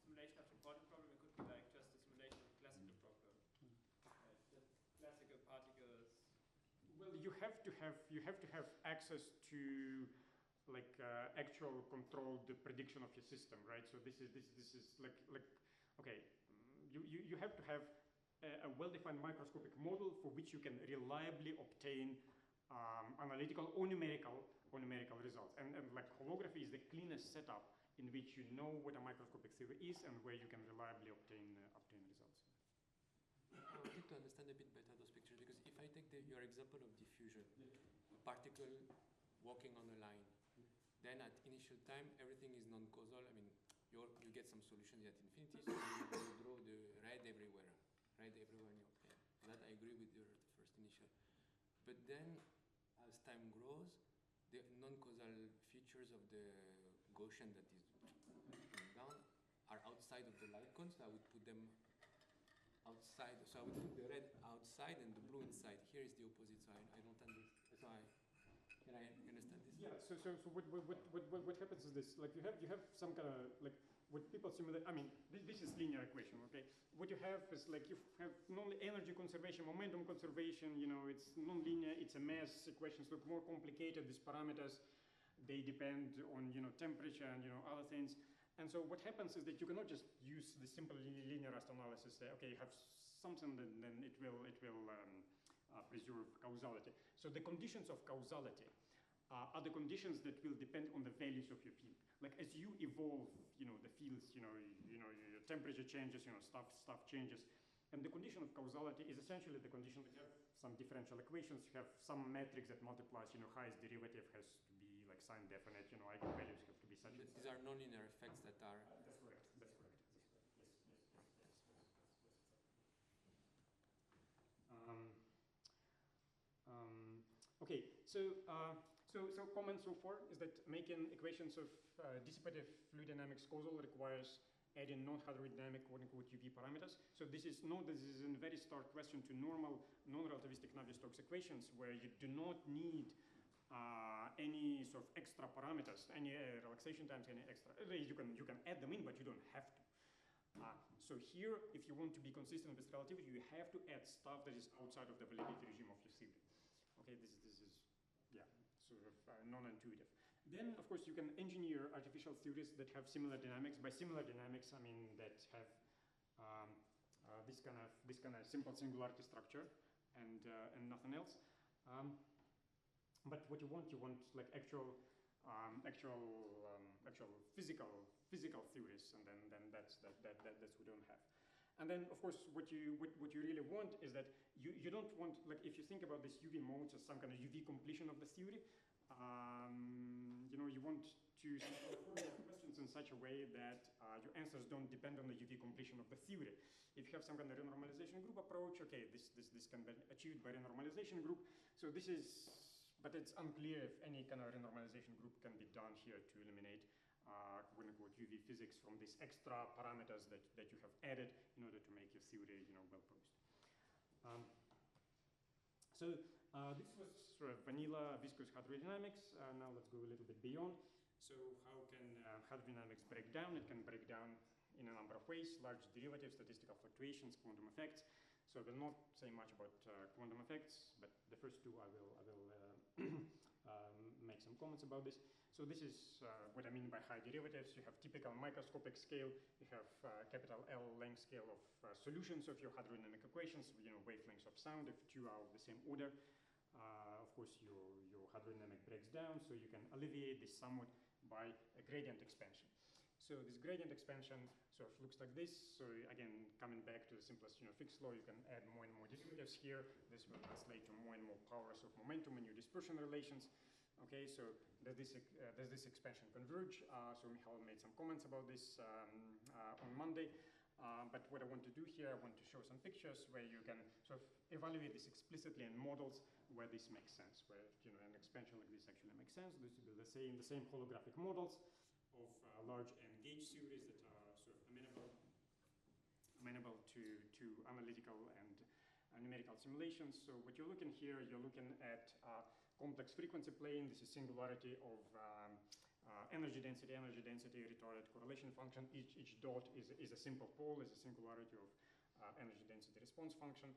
simulation after quantum problem? It could be like just a simulation of a classical problem. Just classical particles. Well, you have to have access to like actual controlled prediction of your system, right? So this is like okay, you have to have a well-defined microscopic model for which you can reliably obtain analytical or numerical results. And like holography is the cleanest setup in which you know what a microscopic theory is and where you can reliably obtain results. I wanted to understand a bit better those pictures, because if I take your example of diffusion, a particle walking on a line, then at initial time everything is non-causal. I mean, you get some solutions at infinity, so you draw the red everywhere in your plane. That I agree with the first initial. But then, as time grows, the non-causal features of the Gaussian that is going down are outside of the light cone, so I would put them outside. So I would put the red outside and the blue inside. Here is the opposite, so I don't understand. So can I understand this? Yeah. So what happens is this: like you have some kind of like what people simulate. I mean, this is linear equation, okay? What you have is like you have non-energy conservation, momentum conservation. You know, it's non-linear. It's a mess. Equations look more complicated. These parameters, they depend on temperature and other things. And so what happens is that you cannot just use the simple linear analysis. Say, okay, you have something, then it will preserve causality. So the conditions of causality are the conditions that will depend on the values of your field. Like as you evolve, the fields, your temperature changes, stuff changes, and the condition of causality is essentially the condition that you have some differential equations. You have some matrix that multiplies, highest derivative has to be like sign definite. Eigenvalues have to be such. These are nonlinear effects that are. That's correct. Yes. Okay, so comment so far is that making equations of dissipative fluid dynamics causal requires adding non-hydrodynamic quote-unquote UV parameters. So this is a very stark question to normal non-relativistic Navier-Stokes equations where you do not need any sort of extra parameters, any relaxation times, any extra. You can add them in, but you don't have to. So here, if you want to be consistent with relativity, you have to add stuff that is outside of the validity regime of your theory. Okay, this is sort of non-intuitive. Then, of course, you can engineer artificial theories that have similar dynamics. By similar dynamics, I mean that have this kind of simple singularity structure and nothing else. But what you want like actual physical theories, and then that's we don't have. And then, of course, what you really want is that you don't want, like, if you think about this UV modes as some kind of UV completion of the theory, you want to formulate questions in such a way that your answers don't depend on the UV completion of the theory. If you have some kind of renormalization group approach, okay, this can be achieved by renormalization group. So this is, but it's unclear if any kind of renormalization group can be done here to eliminate quote-unquote UV physics from these extra parameters that you have added in order to make your theory, well posed. This was sort of vanilla viscous hydrodynamics. Now let's go a little bit beyond. So how can hydrodynamics break down? It can break down in a number of ways: large derivatives, statistical fluctuations, quantum effects. So I will not say much about quantum effects, but the first two I will make some comments about this. So this is what I mean by high derivatives. You have typical microscopic scale. You have capital L length scale of solutions of your hydrodynamic equations, wavelengths of sound if two are of the same order. Of course, your hydrodynamic breaks down, so you can alleviate this somewhat by a gradient expansion. So this gradient expansion sort of looks like this. So again, coming back to the simplest fixed law, you can add more and more derivatives here. This will translate to more and more powers of momentum in your dispersion relations. Okay, so does this expansion converge? So Michal made some comments about this on Monday. But what I want to do here, I want to show some pictures where you can sort of evaluate this explicitly in models where this makes sense, where an expansion like this actually makes sense. This will be the same holographic models of large N gauge series that are sort of amenable to analytical and numerical simulations. So what you're looking here, you're looking at complex frequency plane. This is singularity of energy density, retarded correlation function. Each dot is a simple pole, is a singularity of energy density response function.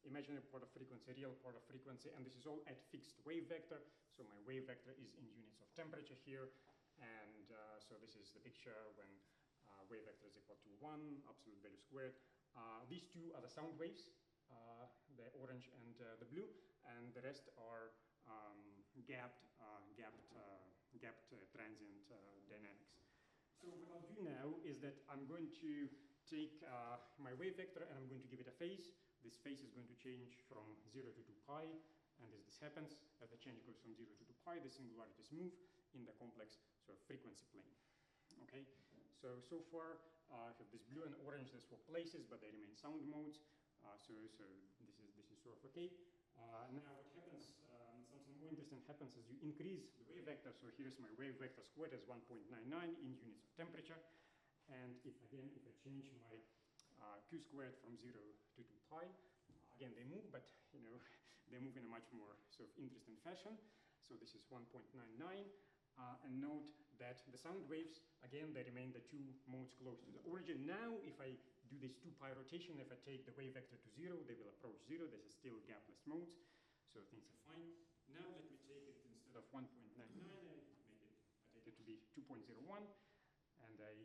Imaginary part of frequency, real part of frequency, and this is all at fixed wave vector. So my wave vector is in units of temperature here. And so this is the picture when wave vector is equal to 1, absolute value squared. These two are the sound waves, the orange and the blue, and the rest are gapped transient dynamics. So what I'll do now is that I'm going to take my wave vector and I'm going to give it a phase. This phase is going to change from 0 to 2 pi, and as this happens, as the change goes from 0 to 2 pi, the singularities move in the complex sort of frequency plane. Okay, so far I have this blue and orange, they swap places, but they remain sound modes. So this is sort of okay. Now what happens, something more interesting happens as you increase the wave vector. So here's my wave vector squared as 1.99 in units of temperature. And if I change my q squared from 0 to 2 pi, again they move, but they move in a much more sort of interesting fashion. So this is 1.99. And note that the sound waves, again, they remain the two modes close to the origin. Now, if I do this 2 pi rotation, if I take the wave vector to 0, they will approach 0. This is still gapless modes, so things are fine. Now let me take it instead of 1.99, I take it to be 2.01, and I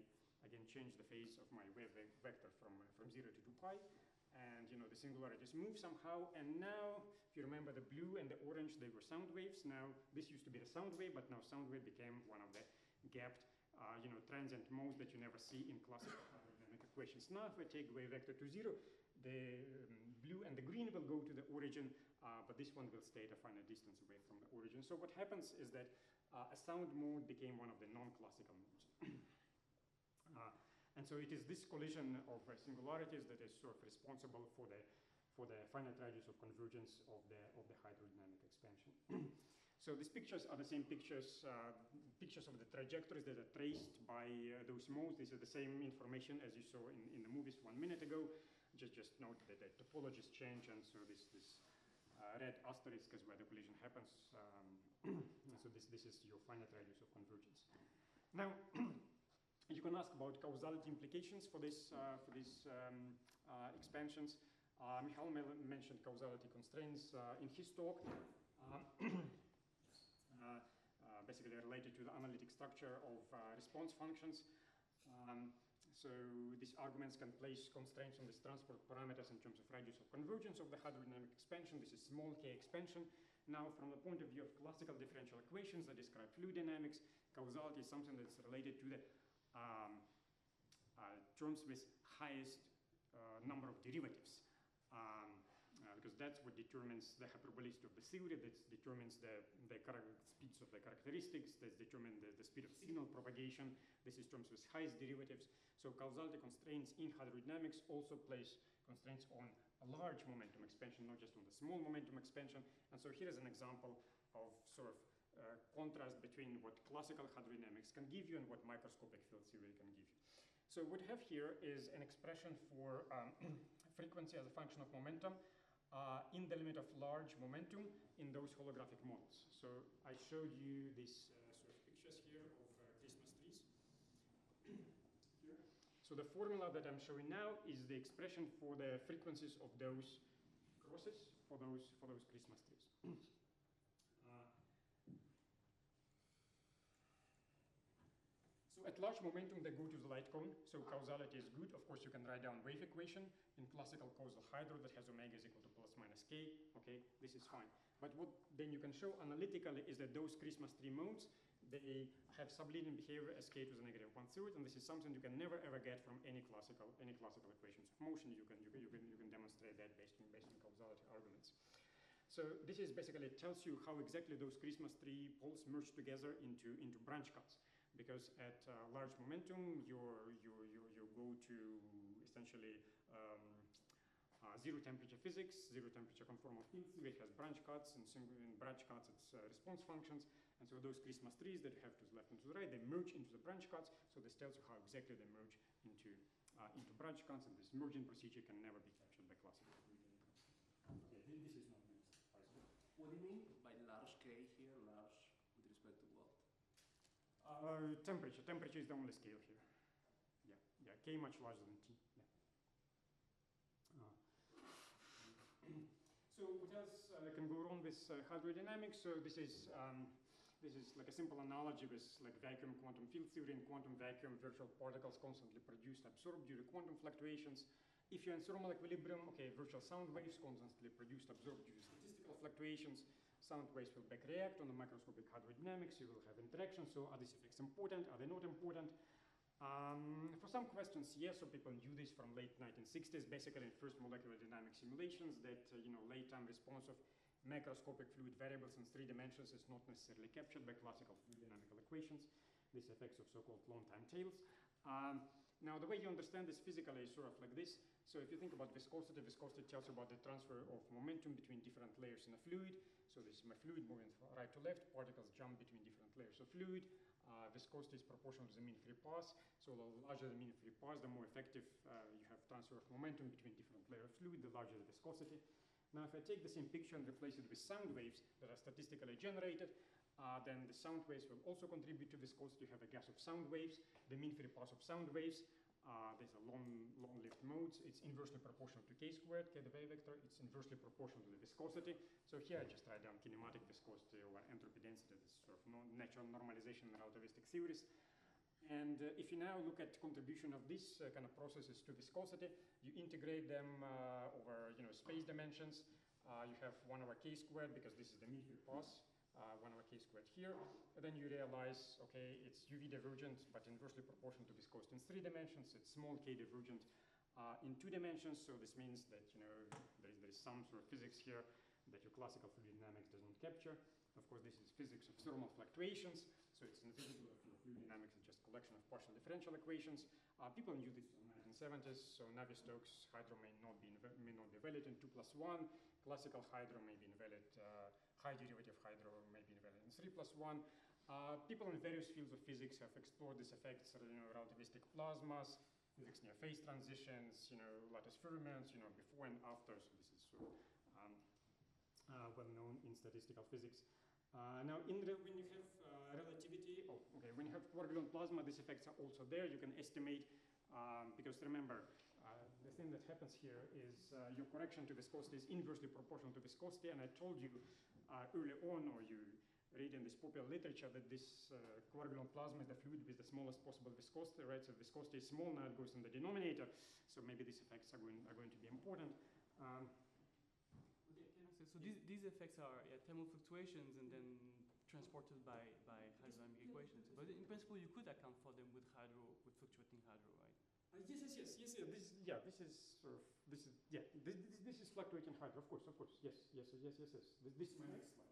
again change the phase of my wave vector from 0 to 2 pi. And the singularities move somehow, and now, if you remember the blue and the orange, they were sound waves. Now, this used to be the sound wave, but now sound wave became one of the gapped, transient modes that you never see in classical hydrodynamic equations. Now, if I take the wave vector to 0, the blue and the green will go to the origin, but this one will stay at a finite distance away from the origin. So what happens is that a sound mode became one of the non-classical modes. And so it is this collision of singularities that is sort of responsible for the finite radius of convergence of the hydrodynamic expansion. So these pictures are the same pictures, pictures of the trajectories that are traced by those modes. This is the same information as you saw in the movies 1 minute ago. Just note that the topologies change, and so this red asterisk is where the collision happens. So this is your finite radius of convergence. Now. You can ask about causality implications for these expansions. Michal mentioned causality constraints in his talk, basically related to the analytic structure of response functions. So these arguments can place constraints on these transport parameters in terms of radius of convergence of the hydrodynamic expansion. This is small k expansion. Now, from the point of view of classical differential equations that describe fluid dynamics, causality is something that's related to the terms with highest number of derivatives. Because that's what determines the hyperbolicity of the theory, that determines the speeds of the characteristics, that determines the speed of signal propagation. This is terms with highest derivatives. So causality constraints in hydrodynamics also place constraints on a large momentum expansion, not just on the small momentum expansion. And so here is an example of sort of contrast between what classical hydrodynamics can give you and what microscopic field theory can give you. So what we have here is an expression for frequency as a function of momentum in the limit of large momentum in those holographic models. So I showed you these sort of pictures here of Christmas trees. Here. So the formula that I'm showing now is the expression for the frequencies of those crosses for those Christmas trees. So at large momentum, they go to the light cone, so causality is good. Of course, you can write down wave equation in classical causal hydro that has omega is equal to plus minus k. Okay, this is fine. But what then you can show analytically is that those Christmas tree modes, they have sublinear behavior as k to the negative 1/3, and this is something you can never ever get from any classical equations of motion. You can demonstrate that based on causality arguments. So this is basically tells you how exactly those Christmas tree poles merge together into branch cuts. Because at large momentum, you go to essentially zero temperature physics, zero temperature conformal field theory. It has branch cuts, and in branch cuts it's response functions. And so those Christmas trees that you have to the left and to the right, they merge into the branch cuts. So this tells you how exactly they merge into branch cuts, and this merging procedure can never be captured by classical. Okay, this is not nice. What do you mean by large k here, large with respect to what? Temperature. Temperature is the only scale here. Yeah. K much larger than T. Yeah. So what else can go wrong with hydrodynamics? So this is like a simple analogy with like vacuum quantum field theory. In quantum vacuum, virtual particles constantly produced absorbed due to quantum fluctuations. If you're in thermal equilibrium, okay, virtual sound waves constantly produced absorbed due to statistical fluctuations. Sound waves will back react on the microscopic hydrodynamics. You will have interactions. So are these effects important? Are they not important? For some questions, yes. So people knew this from late 1960s, basically in first molecular dynamic simulations, that late time response of macroscopic fluid variables in 3 dimensions is not necessarily captured by classical fluid dynamical equations. These effects of so-called long time tails. Now, the way you understand this physically is sort of like this. So if you think about viscosity, viscosity tells you about the transfer of momentum between different layers in a fluid. So this is my fluid moving from right to left. Particles jump between different layers of fluid. Viscosity is proportional to the mean free path. So the larger the mean free path, the more effective you have transfer of momentum between different layers of fluid, the larger the viscosity. Now, if I take the same picture and replace it with sound waves that are statistically generated, then the sound waves will also contribute to viscosity. You have a gas of sound waves. The mean free path of sound waves, these are long-lived modes. It's inversely proportional to k squared, k the wave vector. It's inversely proportional to the viscosity. So here I just write down kinematic viscosity over entropy density. This sort of natural normalization in relativistic theories. And if you now look at contribution of these kind of processes to viscosity, you integrate them over space dimensions. You have 1 over k squared because this is the mean free path. 1 over k squared here. And then you realize, okay, it's UV divergent, but inversely proportional to viscosity in 3 dimensions. It's small k divergent in 2 dimensions. So this means that there is some sort of physics here that your classical fluid dynamics doesn't capture. Of course, this is physics of thermal fluctuations. So it's invisible. Fluid dynamics is just a collection of partial differential equations. People knew this in the 1970s. So Navier-Stokes hydro may not be valid in 2+1. Classical hydro may be invalid. High derivative hydro may be invalid in 3+1. People in various fields of physics have explored these effects, relativistic plasmas, physics near phase transitions, lattice fermions, before and after. So this is sort of well known in statistical physics. Now, when you have relativity, when you have quark-gluon plasma, these effects are also there. You can estimate, because remember, the thing that happens here is your correction to viscosity is inversely proportional to viscosity, and I told you early on, or you read in this popular literature, that this quark-gluon plasma is the fluid with the smallest possible viscosity, right? So viscosity is small, now it goes in the denominator, so maybe these effects are going to be important. So these effects are thermal fluctuations and then transported by hydrodynamic equations. But in principle, you could account for them with fluctuating hydro, right? This is sort of, this is fluctuating hydro, of course, yes. This is my next slide.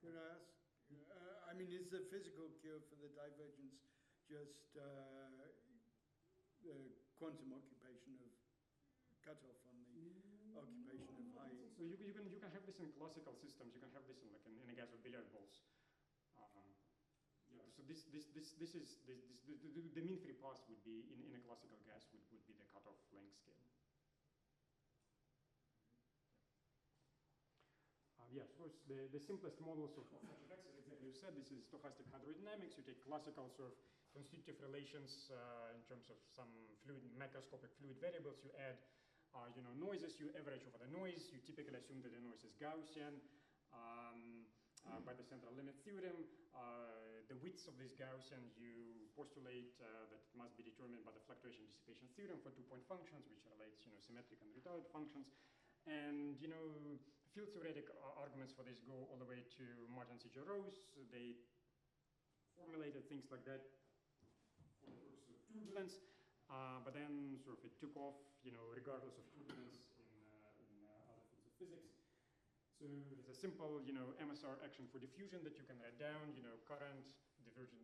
Could I ask, I mean, is the physical cure for the divergence just the quantum occupation of cutoff on the occupation of high? So you can have this in classical systems. You can have this in in a gas of billiard balls. So the mean free path would be in a classical gas would be the cutoff length scale. Of course, the simplest models of such effects, as exactly you said, this is stochastic hydrodynamics. You take classical sort of constitutive relations in terms of some fluid, macroscopic fluid variables. You add, noises. You average over the noise. You typically assume that the noise is Gaussian by the central limit theorem. The widths of this Gaussian, you postulate that it must be determined by the fluctuation dissipation theorem for two-point functions, which relates, symmetric and retarded functions. And, field theoretic arguments for this go all the way to Martin C. J. Rose. They formulated things like that for the purpose of turbulence, but then sort of it took off, regardless of turbulence in other fields of physics. So there's a simple, MSR action for diffusion that you can write down, current, divergent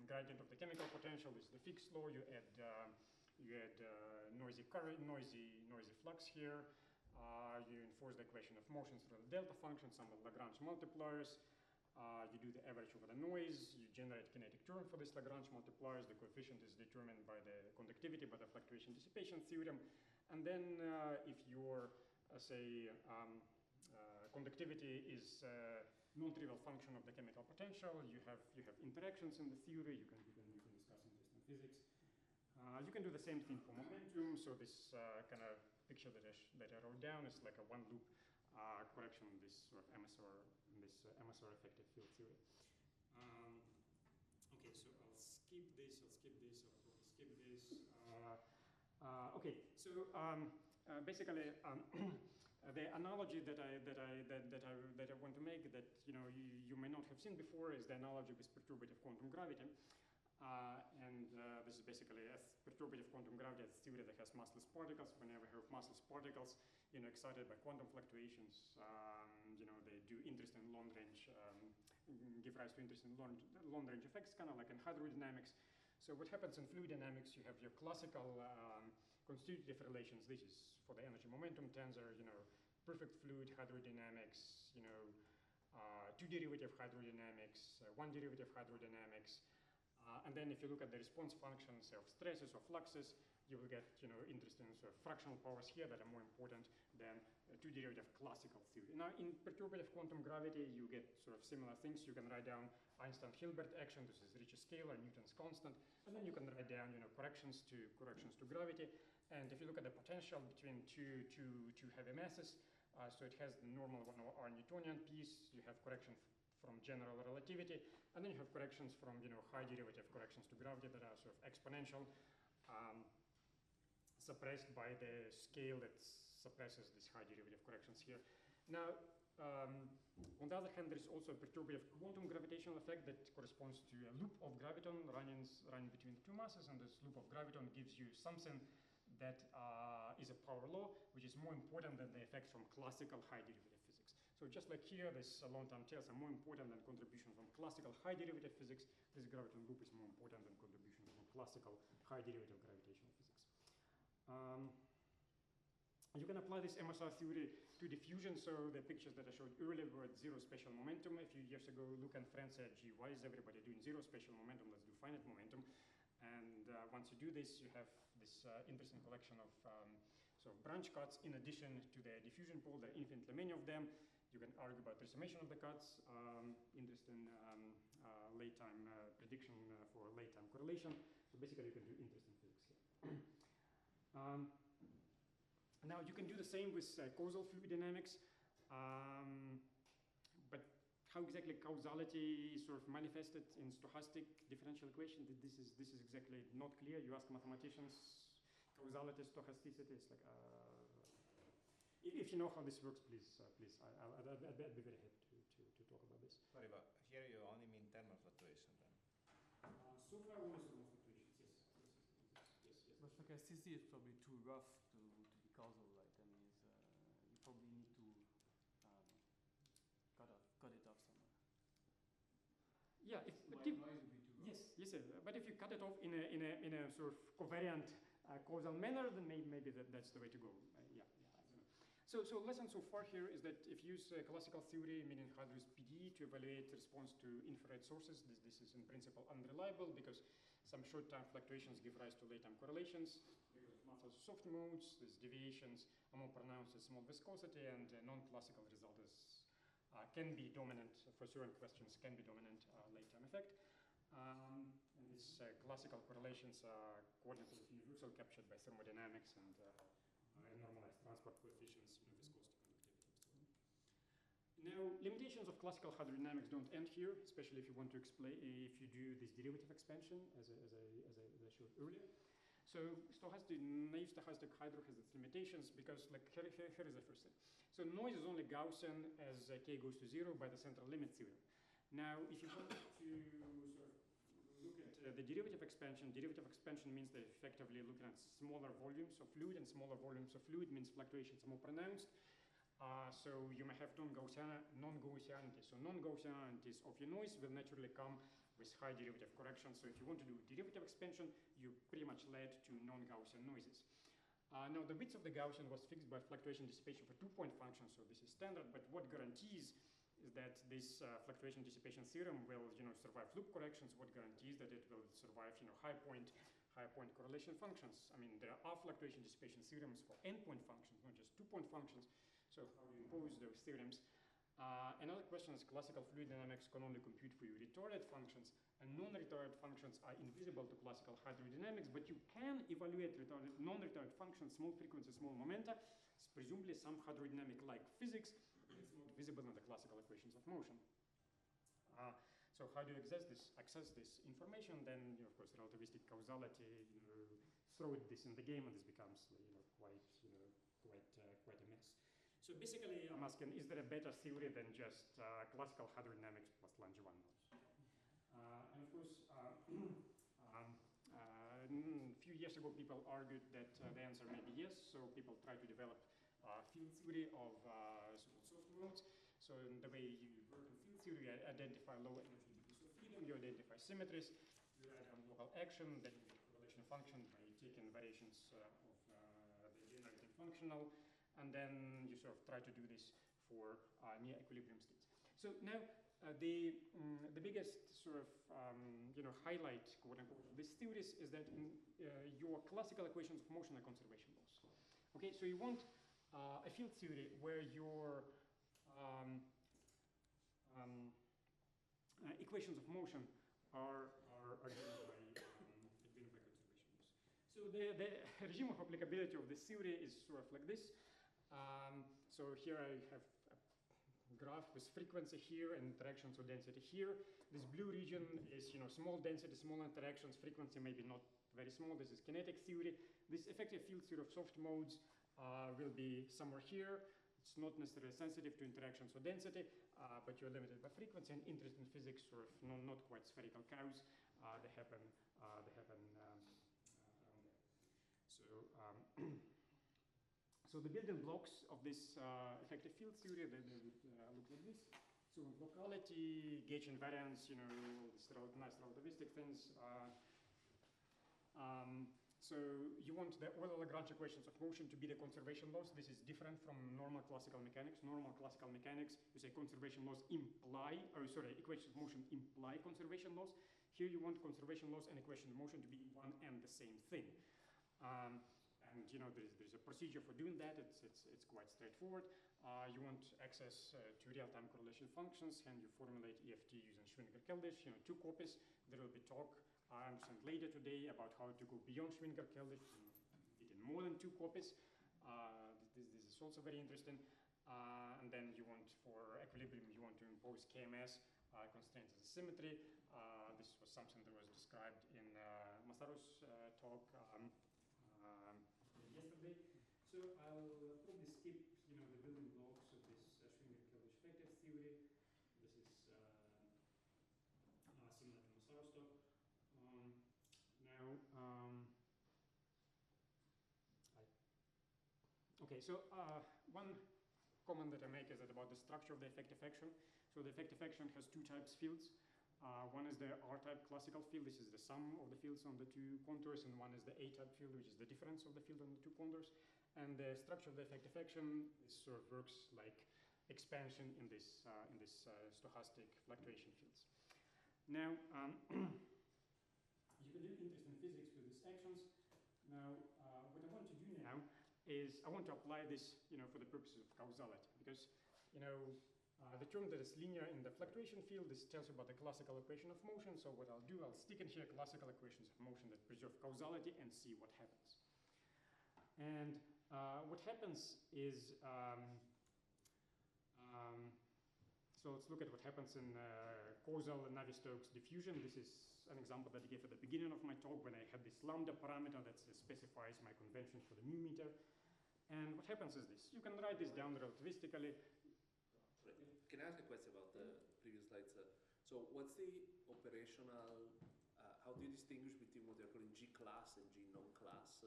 gradient of the chemical potential is the fixed law. You add noisy current, noisy flux here. You enforce the equation of motion through the delta function, some of Lagrange multipliers. You do the average over the noise. You generate kinetic term for this Lagrange multipliers. The coefficient is determined by the conductivity, by the fluctuation dissipation theorem. And then if your, conductivity is a non-trivial function of the chemical potential, you have interactions in the theory. You can discuss interesting physics. You can do the same thing for momentum. So this kind of picture that I wrote down is like a one-loop correction of this sort of MSR effective field theory. Okay, so I'll skip this. Okay, so basically, the analogy that I want to make that you may not have seen before is the analogy with perturbative quantum gravity. This is basically a perturbative quantum gravity as a theory that has massless particles. Whenever you have massless particles, excited by quantum fluctuations, they do interesting long range, give rise to interesting long range effects, kind of like in hydrodynamics. So what happens in fluid dynamics? You have your classical constitutive relations. This is for the energy momentum tensor. Perfect fluid hydrodynamics. Two derivative hydrodynamics, one derivative hydrodynamics. And then if you look at the response functions of stresses or fluxes, you will get interesting sort of fractional powers here that are more important than two derivative classical theory. Now in perturbative quantum gravity, you get sort of similar things. You can write down Einstein-Hilbert action. This is Ricci scalar, Newton's constant, and then you can write down corrections to gravity. And if you look at the potential between two heavy masses, so it has the normal 1/r Newtonian piece. You have correction from general relativity, and then you have corrections from high derivative corrections to gravity that are sort of exponential, suppressed by the scale that suppresses these high derivative corrections here. Now, on the other hand, there is also a perturbative quantum gravitational effect that corresponds to a loop of graviton running between the two masses, and this loop of graviton gives you something that is a power law, which is more important than the effects from classical high derivative physics. So just like here, this long-term tails are more important than contribution from classical high derivative physics. This graviton loop is more important than contribution from classical high derivative gravitational physics. You can apply this MSR theory to diffusion. So the pictures that I showed earlier were at zero spatial momentum. A few years ago, Luke and friends said, gee, why is everybody doing zero spatial momentum? Let's do finite momentum. And once you do this, you have this interesting collection of sort of branch cuts in addition to the diffusion pool. There are infinitely many of them. You can argue about resummation of the cuts, interesting late time prediction for late time correlation. So basically, you can do interesting physics here. Now you can do the same with causal fluid dynamics, but how exactly causality sort of manifested in stochastic differential equation? This is exactly not clear. You ask mathematicians, causality, stochasticity. It's like if you know how this works, please, I'd be very happy to talk about this. Sorry, but here you only mean thermal fluctuation then? So far, only thermal fluctuations. Yes. stochasticity is probably too rough to be causal, right? I mean, you probably need to cut it off somewhere. Yeah, if Noise would be too rough. yes, but if you cut it off in a sort of covariant causal manner, then maybe that's the way to go. Yeah. So lesson so far here is that if you use classical theory, meaning hydrous PD, to evaluate response to infrared sources, this is in principle unreliable because some short-time fluctuations give rise to late-time correlations. Because of mass of soft modes, these deviations are more pronounced at small viscosity, and non-classical result can be dominant for certain questions, can be dominant late-time effect. And these classical correlations are coordinately universal, captured by thermodynamics and normalized transport coefficients, viscosity, conductivity, and so on. Now, limitations of classical hydrodynamics don't end here, especially if you want to explain, if you do this derivative expansion, as I showed earlier. So naive stochastic hydro has its limitations because, like, here is the first thing. So noise is only Gaussian as k goes to 0 by the central limit theorem. Now, if you want to sort of look at the derivative expansion means that effectively looking at smaller volumes of fluid, and smaller volumes of fluid means fluctuations are more pronounced. So you may have non-Gaussianity. So non-Gaussianities of your noise will naturally come with high derivative correction. So if you want to do derivative expansion, you pretty much led to non-Gaussian noises. Now, the width of the Gaussian was fixed by fluctuation dissipation for two-point functions, so this is standard, but what guarantees is that this fluctuation dissipation theorem will survive loop corrections? What guarantees that it will survive high point correlation functions? I mean, there are fluctuation dissipation theorems for n-point functions, not just two-point functions. So how do you impose those theorems? Another question is classical fluid dynamics can only compute for you retarded functions, and non-retarded functions are invisible to classical hydrodynamics, but you can evaluate non-retarded functions, small frequency, small momenta, presumably some hydrodynamic-like physics, but it's not visible in the classical equations of motion. So how do you access this information? Then, of course, relativistic causality, throw this in the game, and this becomes, quite a mess. So basically, I'm asking, is there a better theory than just classical hydrodynamics plus Langevin noise? And of course, a few years ago, people argued that the answer may be yes. So people tried to develop field theory of so-called soft modes. So in the way you work in field theory, you identify low energy degrees of freedom, you identify symmetries, you write down local action, then you get a correlation function by taking variations of the generating functional, and then you sort of try to do this for near equilibrium states. So now the biggest sort of highlight, quote unquote, of these theories is that your classical equations of motion are conservation laws. Okay, so you want a field theory where your equations of motion are given by conservation laws. So the regime of applicability of this theory is sort of like this. So here I have a graph with frequency here and interactions with density here. This blue region is small density, small interactions, frequency maybe not very small. This is kinetic theory. This effective field theory of soft modes will be somewhere here. It's not necessarily sensitive to interactions or density, but you're limited by frequency, and interest in physics, sort of not quite spherical cows. They happen around there. So. So the building blocks of this effective field theory, they would look like this. So locality, gauge invariance, all these nice relativistic things. So you want the Euler-Lagrange equations of motion to be the conservation laws. This is different from normal classical mechanics. Normal classical mechanics, you say conservation laws imply, equations of motion imply conservation laws. Here you want conservation laws and equations of motion to be one and the same thing. And there's a procedure for doing that. It's quite straightforward. You want access to real-time correlation functions, and you formulate EFT using Schwinger-Keldysh. Two copies. There will be talk, I understand, later today about how to go beyond Schwinger-Keldysh, in more than two copies. This is also very interesting. And then you want, for equilibrium, you want to impose KMS constraints as a symmetry. This was something that was described in Masaru's talk yesterday. So I'll probably skip, the building blocks of this Schwinger-Keldysh effective theory. This is similar to Masaru's talk. Now, Okay, so one comment that I make is that about the structure of the effective action. So the effective action has two types fields. One is the R-type classical field. This is the sum of the fields on the two contours, and one is the A-type field, which is the difference of the field on the two contours. And the structure of the effective action sort of works like expansion in this stochastic fluctuation fields. Now, you can do interesting physics with these actions. Now, what I want to do now is I want to apply this, for the purposes of causality, because, the term that is linear in the fluctuation field, this tells you about the classical equation of motion. So what I'll do, I'll stick in here classical equations of motion that preserve causality and see what happens. And what happens is, so let's look at what happens in causal Navier-Stokes diffusion. This is an example that I gave at the beginning of my talk when I had this lambda parameter that specifies my convention for the mu meter. And what happens is this. You can write this down relativistically. Can I ask a question about the previous slides? So what's the operational, how do you distinguish between what they're calling G class and G non-class?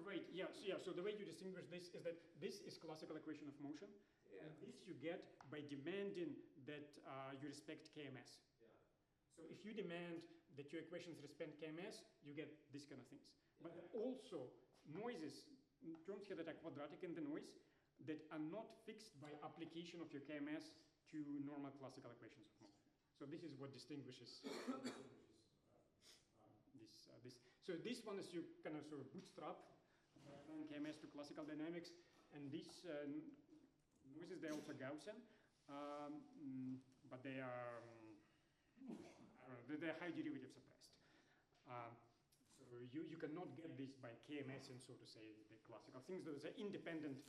Right, yeah. So the way you distinguish this is that this is classical equation of motion. Yeah. And this you get by demanding that you respect KMS. Yeah. So if you demand that your equations respect KMS, you get these kind of things. Yeah. But also noises, terms here that are quadratic in the noise, that are not fixed by application of your KMS to normal classical equations of motion. So this is what distinguishes this. So this one is you kind of sort of bootstrap KMS to classical dynamics, and these noises, they're also Gaussian, but they are they're high derivative suppressed. So you cannot get this by KMS and so to say the classical things. Those are independent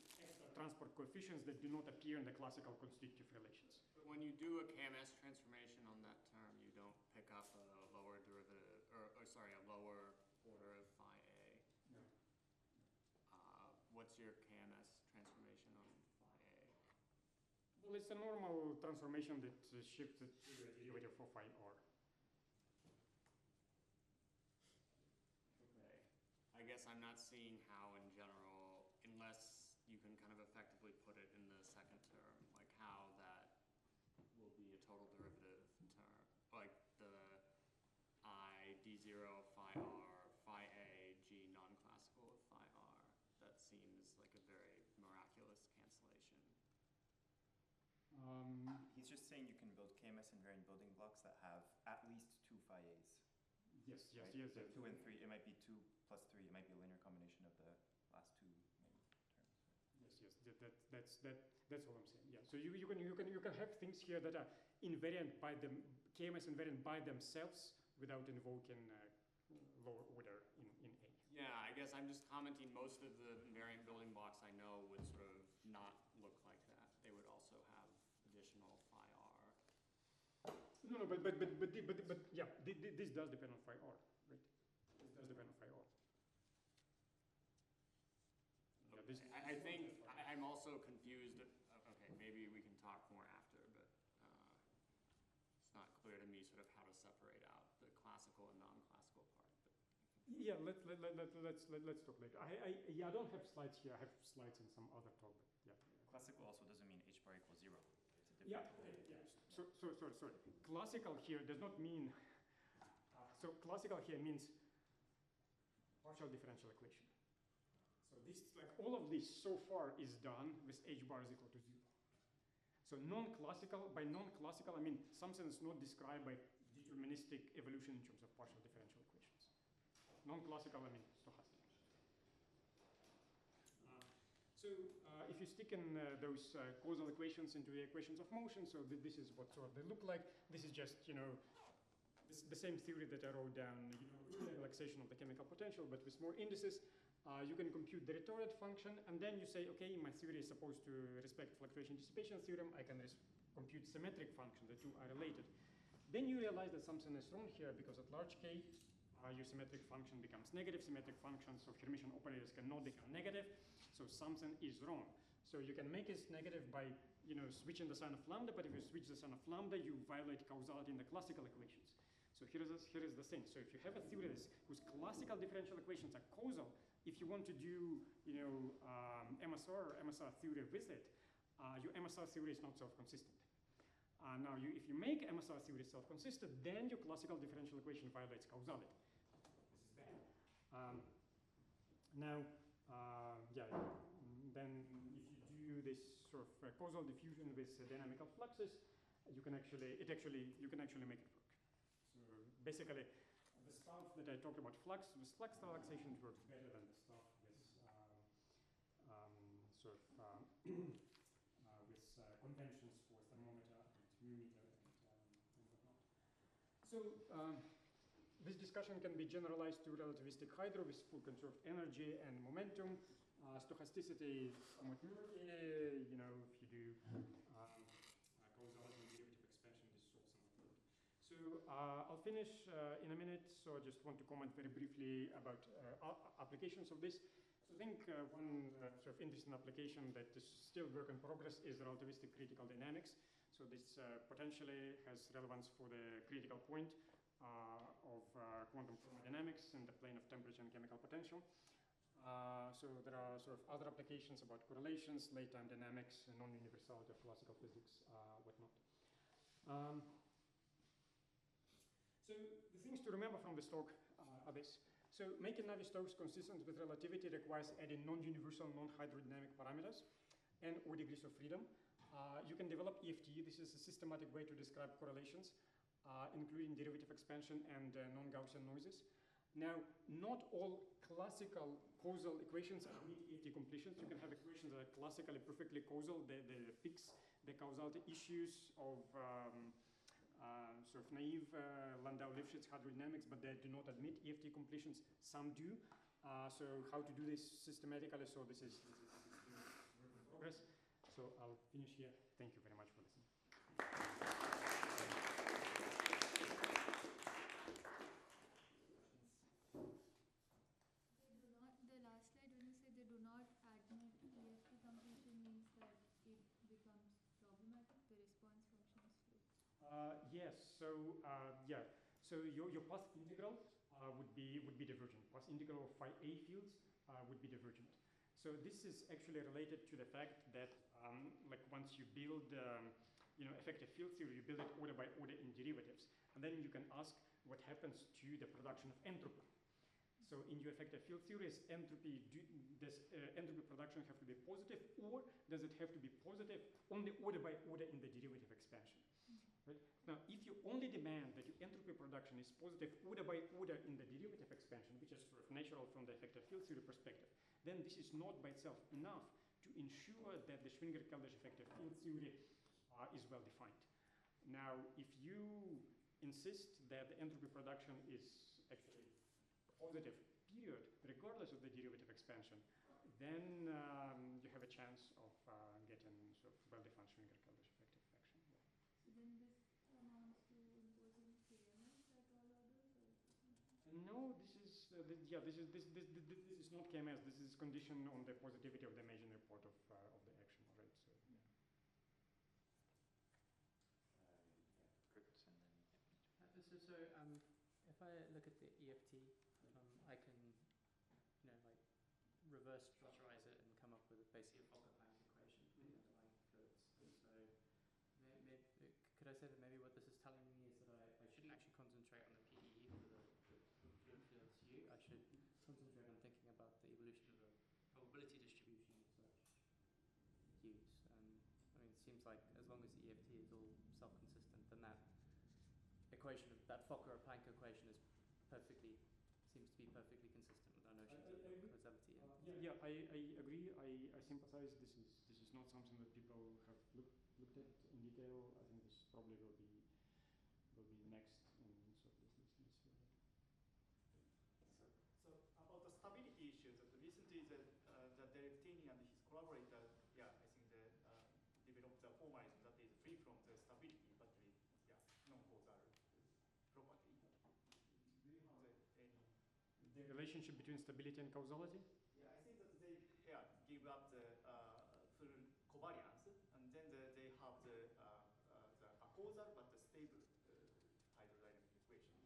transport coefficients that do not appear in the classical constitutive relations. But when you do a KMS transformation on that term, you don't pick up a lower derivative, or sorry, a lower order of phi A. No. What's your KMS transformation on phi A? Well, it's a normal transformation that shifts the derivative for phi R. Okay. I guess I'm not seeing how in general, unless you can kind of effectively put it in the second term, like how that will be a total derivative term, like the I d0 phi R phi A G non-classical of phi R. That seems like a very miraculous cancellation. He's just saying you can build KMS invariant building blocks that have at least two phi A's. Yes, right? yes. So 2 and 3, it might be 2 plus 3, it might be a linear combination of the last two maybe terms. Yes, that's all I'm saying. Yeah. So you can have things here that are invariant by them, KMS invariant by themselves without invoking lower order in A. Yeah, I guess I'm just commenting most of the invariant building blocks I know would sort of not look like that. They would also have additional phi R. No, but yeah, this does depend on phi R, right? This does depend on phi R. Okay. I think I'm also confused. Okay, maybe we can talk more after, but it's not clear to me sort of how to separate out the classical and non-classical part. But yeah, let's talk later. I don't have slides here. I have slides in some other talk. But yeah. Classical also doesn't mean h bar equals 0. It's a different. Yeah. Sorry. Classical here does not mean. So classical here means partial differential equation. So this, like all of this so far is done with h bar is equal to 0. So non-classical, by non-classical, I mean something that's not described by deterministic evolution in terms of partial differential equations. Non-classical, I mean stochastic. So if you stick in those causal equations into the equations of motion, so this is what sort of they look like. This is just, the same theory that I wrote down, relaxation of the chemical potential, but with more indices. You can compute the retarded function, and then you say, okay, my theory is supposed to respect fluctuation dissipation theorem. I can compute symmetric function. The two are related. Then you realize that something is wrong here, because at large K, your symmetric function becomes negative. Symmetric functions of Hermitian operators cannot become negative, so something is wrong. So you can make it negative by switching the sign of lambda, but if you switch the sign of lambda, you violate causality in the classical equations. So here is the thing. So if you have a theory whose classical differential equations are causal, if you want to do, MSR or MSR theory with it, your MSR theory is not self-consistent. Now, if you make MSR theory self-consistent, then your classical differential equation violates causality. This is bad. Now, then if you do this sort of causal diffusion with dynamical fluxes, you can actually make it work. So basically, the stuff that I talked about with flux relaxation works better than the stuff with with conventions for thermometer and mmeter and whatnot. So this discussion can be generalized to relativistic hydro with full conserved energy and momentum. Stochasticity is somewhat murky. If you do causality and derivative expansion, this is all somewhat murky. So I'll finish in a minute. So I just want to comment very briefly about applications of this. So I think one sort of interesting application that is still work in progress is relativistic critical dynamics. So this potentially has relevance for the critical point of quantum thermodynamics in the plane of temperature and chemical potential. So there are sort of other applications about correlations, late-time dynamics, non-universality of classical physics, whatnot. So the things to remember from this talk are this. So making Navier-Stokes consistent with relativity requires adding non-universal, non-hydrodynamic parameters and or degrees of freedom. You can develop EFT. This is a systematic way to describe correlations, including derivative expansion and non-Gaussian noises. Now, not all classical causal equations admit EFT completions. You can have equations that are classically perfectly causal. They fix the causality issues of sort of naive Landau-Lifshitz hydrodynamics, but they do not admit EFT completions. Some do. So how to do this systematically? So this is work in progress. So I'll finish here. Thank you very much for listening. The last slide, when you say they do not admit EFT completion, means that it becomes problematic, the response function is slow. Yes. So So your path integral would be divergent. Path integral of phi A fields would be divergent. So this is actually related to the fact that like once you build effective field theory, you build it order by order in derivatives, and then you can ask what happens to the production of entropy. So in your effective field theories, entropy production have to be positive, or does it have to be positive only order by order in the derivative expansion? Right? Now, if you only demand that your entropy production is positive order by order in the derivative expansion, which is sort of natural from the effective field theory perspective, then this is not by itself enough to ensure that the Schwinger-Keldysh effective field theory is well defined. Now, if you insist that the entropy production is actually positive, period, regardless of the derivative expansion, then you have a chance of getting sort of well-defined Schwinger-Keldysh effective fraction. Yeah. So then this amounts to imposing KMS at all orders, or no, this is not KMS. This is conditioned on the positivity of the imaginary part of the action, right? So yeah. If I look at the EFT, I can, reverse structurize it and come up with basically a Fokker-Planck equation, could I say that maybe what this is telling me is that I shouldn't actually concentrate on the PDE for the field fields U. I should concentrate on thinking about the evolution of a probability distribution of such U's. It seems like as long as the EFT is all self-consistent, then that equation, that Fokker-Planck equation seems to be perfectly consistent with our notions of causality. I agree. I sympathize. This is not something that people have looked at in detail. I think this probably will be next in sort of this list. So about the stability issues, recently the Derektini and his collaborator, I think they developed the formalism that is free from the stability, but with non-causal property. Do you have any? The relationship between stability and causality? Yeah, I think that they give up the full covariance, and then they have the causal but the stable hydrodynamic equation.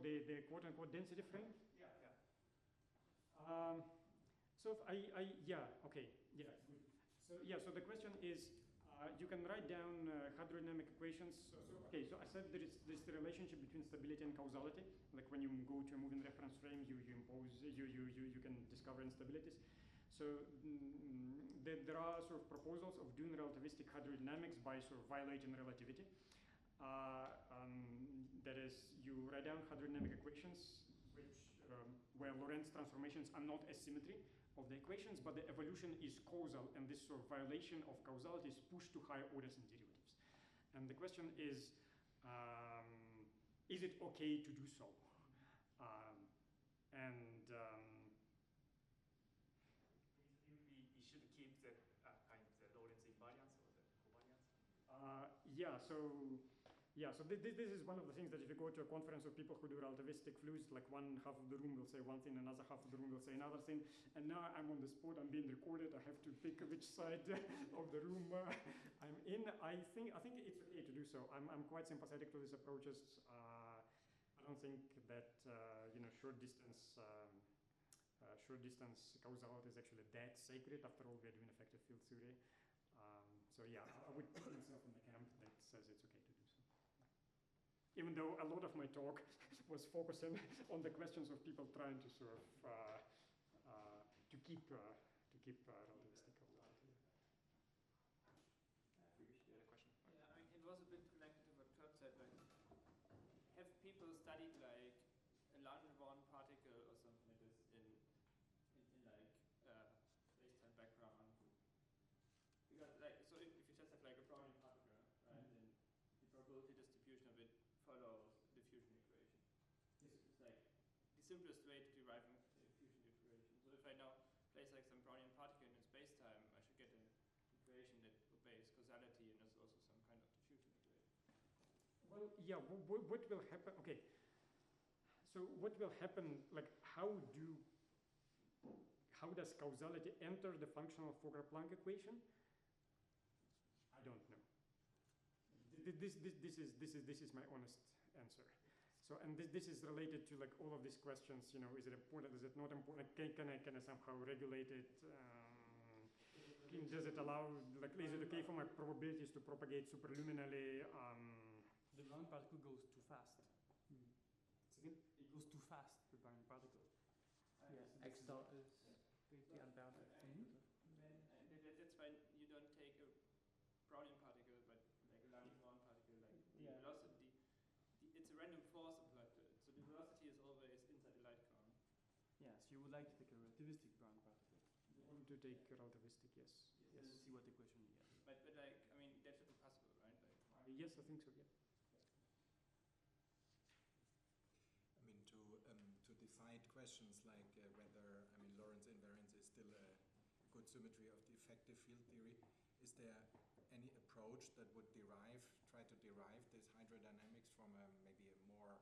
The quote-unquote density frame? Yeah. So okay, yeah, good. So the question is, you can write down hydrodynamic equations. So I said there is this relationship between stability and causality. Like when you go to a moving reference frame, you can discover instabilities. So there are sort of proposals of doing relativistic hydrodynamics by sort of violating relativity. That is, you write down hydrodynamic equations where Lorentz transformations are not a symmetry of the equations, but the evolution is causal, and this sort of violation of causality is pushed to higher orders and derivatives. And the question is it okay to do so? We should keep the the Lorentz invariance or the covariance. So this is one of the things that if you go to a conference of people who do relativistic fluids, like one half of the room will say one thing, another half of the room will say another thing, and now I'm on the spot, I'm being recorded, I have to pick which side of the room I'm in. I think it's okay to do so. I'm quite sympathetic to these approaches. I don't think that short distance causality is actually that sacred. After all, we are doing effective field theory. I would put myself in the camp that says it's okay to do so. Even though a lot of my talk was focusing on the questions of people trying to sort of to keep relativistic causality. You had a question? Yeah, I mean, it was a bit connected to what Kurt said. Like, have people studied like a Lagrange particle or something like this in like space-time background? Because like, so if you just have like a Brownian particle, right, then the probability distribution of it follows the diffusion equation. It's like the simplest way to derive the diffusion equation. So if I now place like some Brownian particle in space-time, I should get an equation that obeys causality and is also some kind of diffusion equation. Well, yeah, what will happen? Okay. So what will happen, like how does causality enter the functional Fokker-Planck equation? I don't know. This is my honest answer. So, and this is related to like all of these questions. Is it important? Is it not important? Can I somehow regulate it? Does it allow? Like, is it okay for my probabilities to propagate superluminally? The Brownian particle goes too fast. Again? It goes too fast. The Brownian particle. Yes, X dot is completely unbounded. That's why you don't take a Brownian particle, but like a Lagrange particle, like the velocity. It's a random force applied to it, so the velocity is always inside the light cone. Yes, you would like to take a relativistic Brownian particle. You want to take relativistic, yes. Yes. See what equation you get. But like, I mean, that should be possible, right? Like, yes, I think so. Yeah. I mean, to decide questions like whether Lorentz invariance is still a good symmetry of the effective field theory, is there any approach that would try to derive this hydrodynamics from maybe a more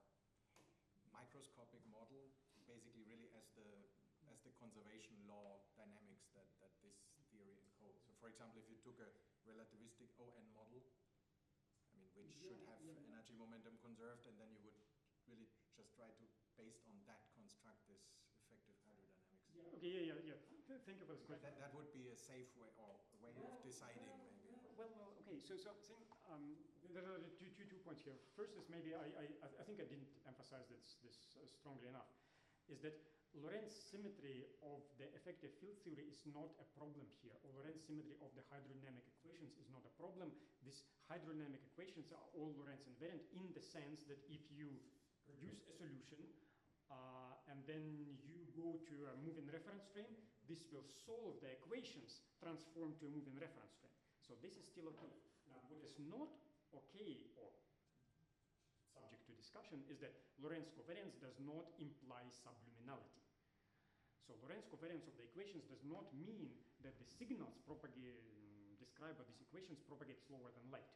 microscopic model, basically really as the conservation law dynamics that this theory encodes? So for example, if you took a relativistic ON model, which should have energy momentum conserved, and then you would really just try to, based on that, construct this effective hydrodynamics. Yeah. Okay. Yeah. Thank you for this question. That would be a safe way, or a way of deciding, maybe. Well, okay. So I think there are two points here. First is maybe I think I didn't emphasize this strongly enough, is that Lorentz symmetry of the effective field theory is not a problem here, or Lorentz symmetry of the hydrodynamic equations is not a problem. These hydrodynamic equations are all Lorentz invariant in the sense that if you produce a solution and then you go to a moving reference frame, this will solve the equations transformed to a moving reference frame. So this is still okay. Now, what is not okay, or subject to discussion, is that Lorentz covariance does not imply subluminality. So Lorentz covariance of the equations does not mean that the signals described by these equations propagate slower than light.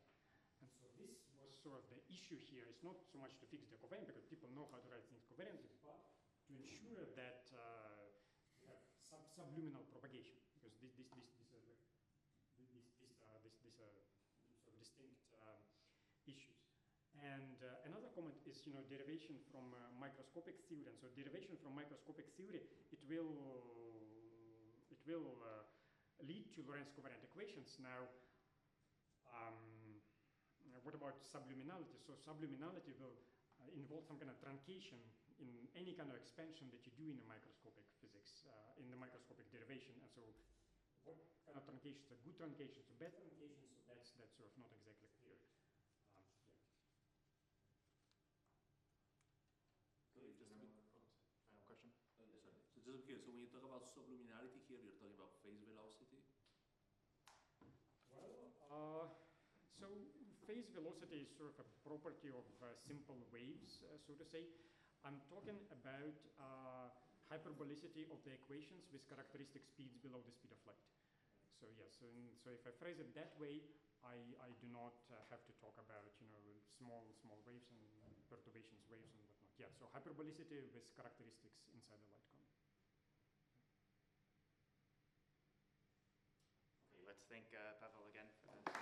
And so this was sort of the issue here. It's not so much to fix the covariance, because people know how to write things covariantly, but to ensure that you have subluminal propagation, because these are sort of distinct issues. And another comment is, derivation from microscopic theory. And so derivation from microscopic theory, it will lead to Lorentz covariant equations. Now, what about subluminality? So subluminality will involve some kind of truncation in any kind of expansion that you do in the microscopic physics, in the microscopic derivation. And so what kind of truncations are good truncations or bad truncations? So that's sort of not exactly clear. Final question? Sorry. So just curious, so when you talk about subluminality here, you're talking about phase velocity? Well, so phase velocity is sort of a property of simple waves, so to say. I'm talking about hyperbolicity of the equations with characteristic speeds below the speed of light. So yes, so if I phrase it that way, I do not have to talk about small waves and perturbations waves and whatnot. Yeah, so hyperbolicity with characteristics inside the light cone. Okay, let's thank Pavel again for this.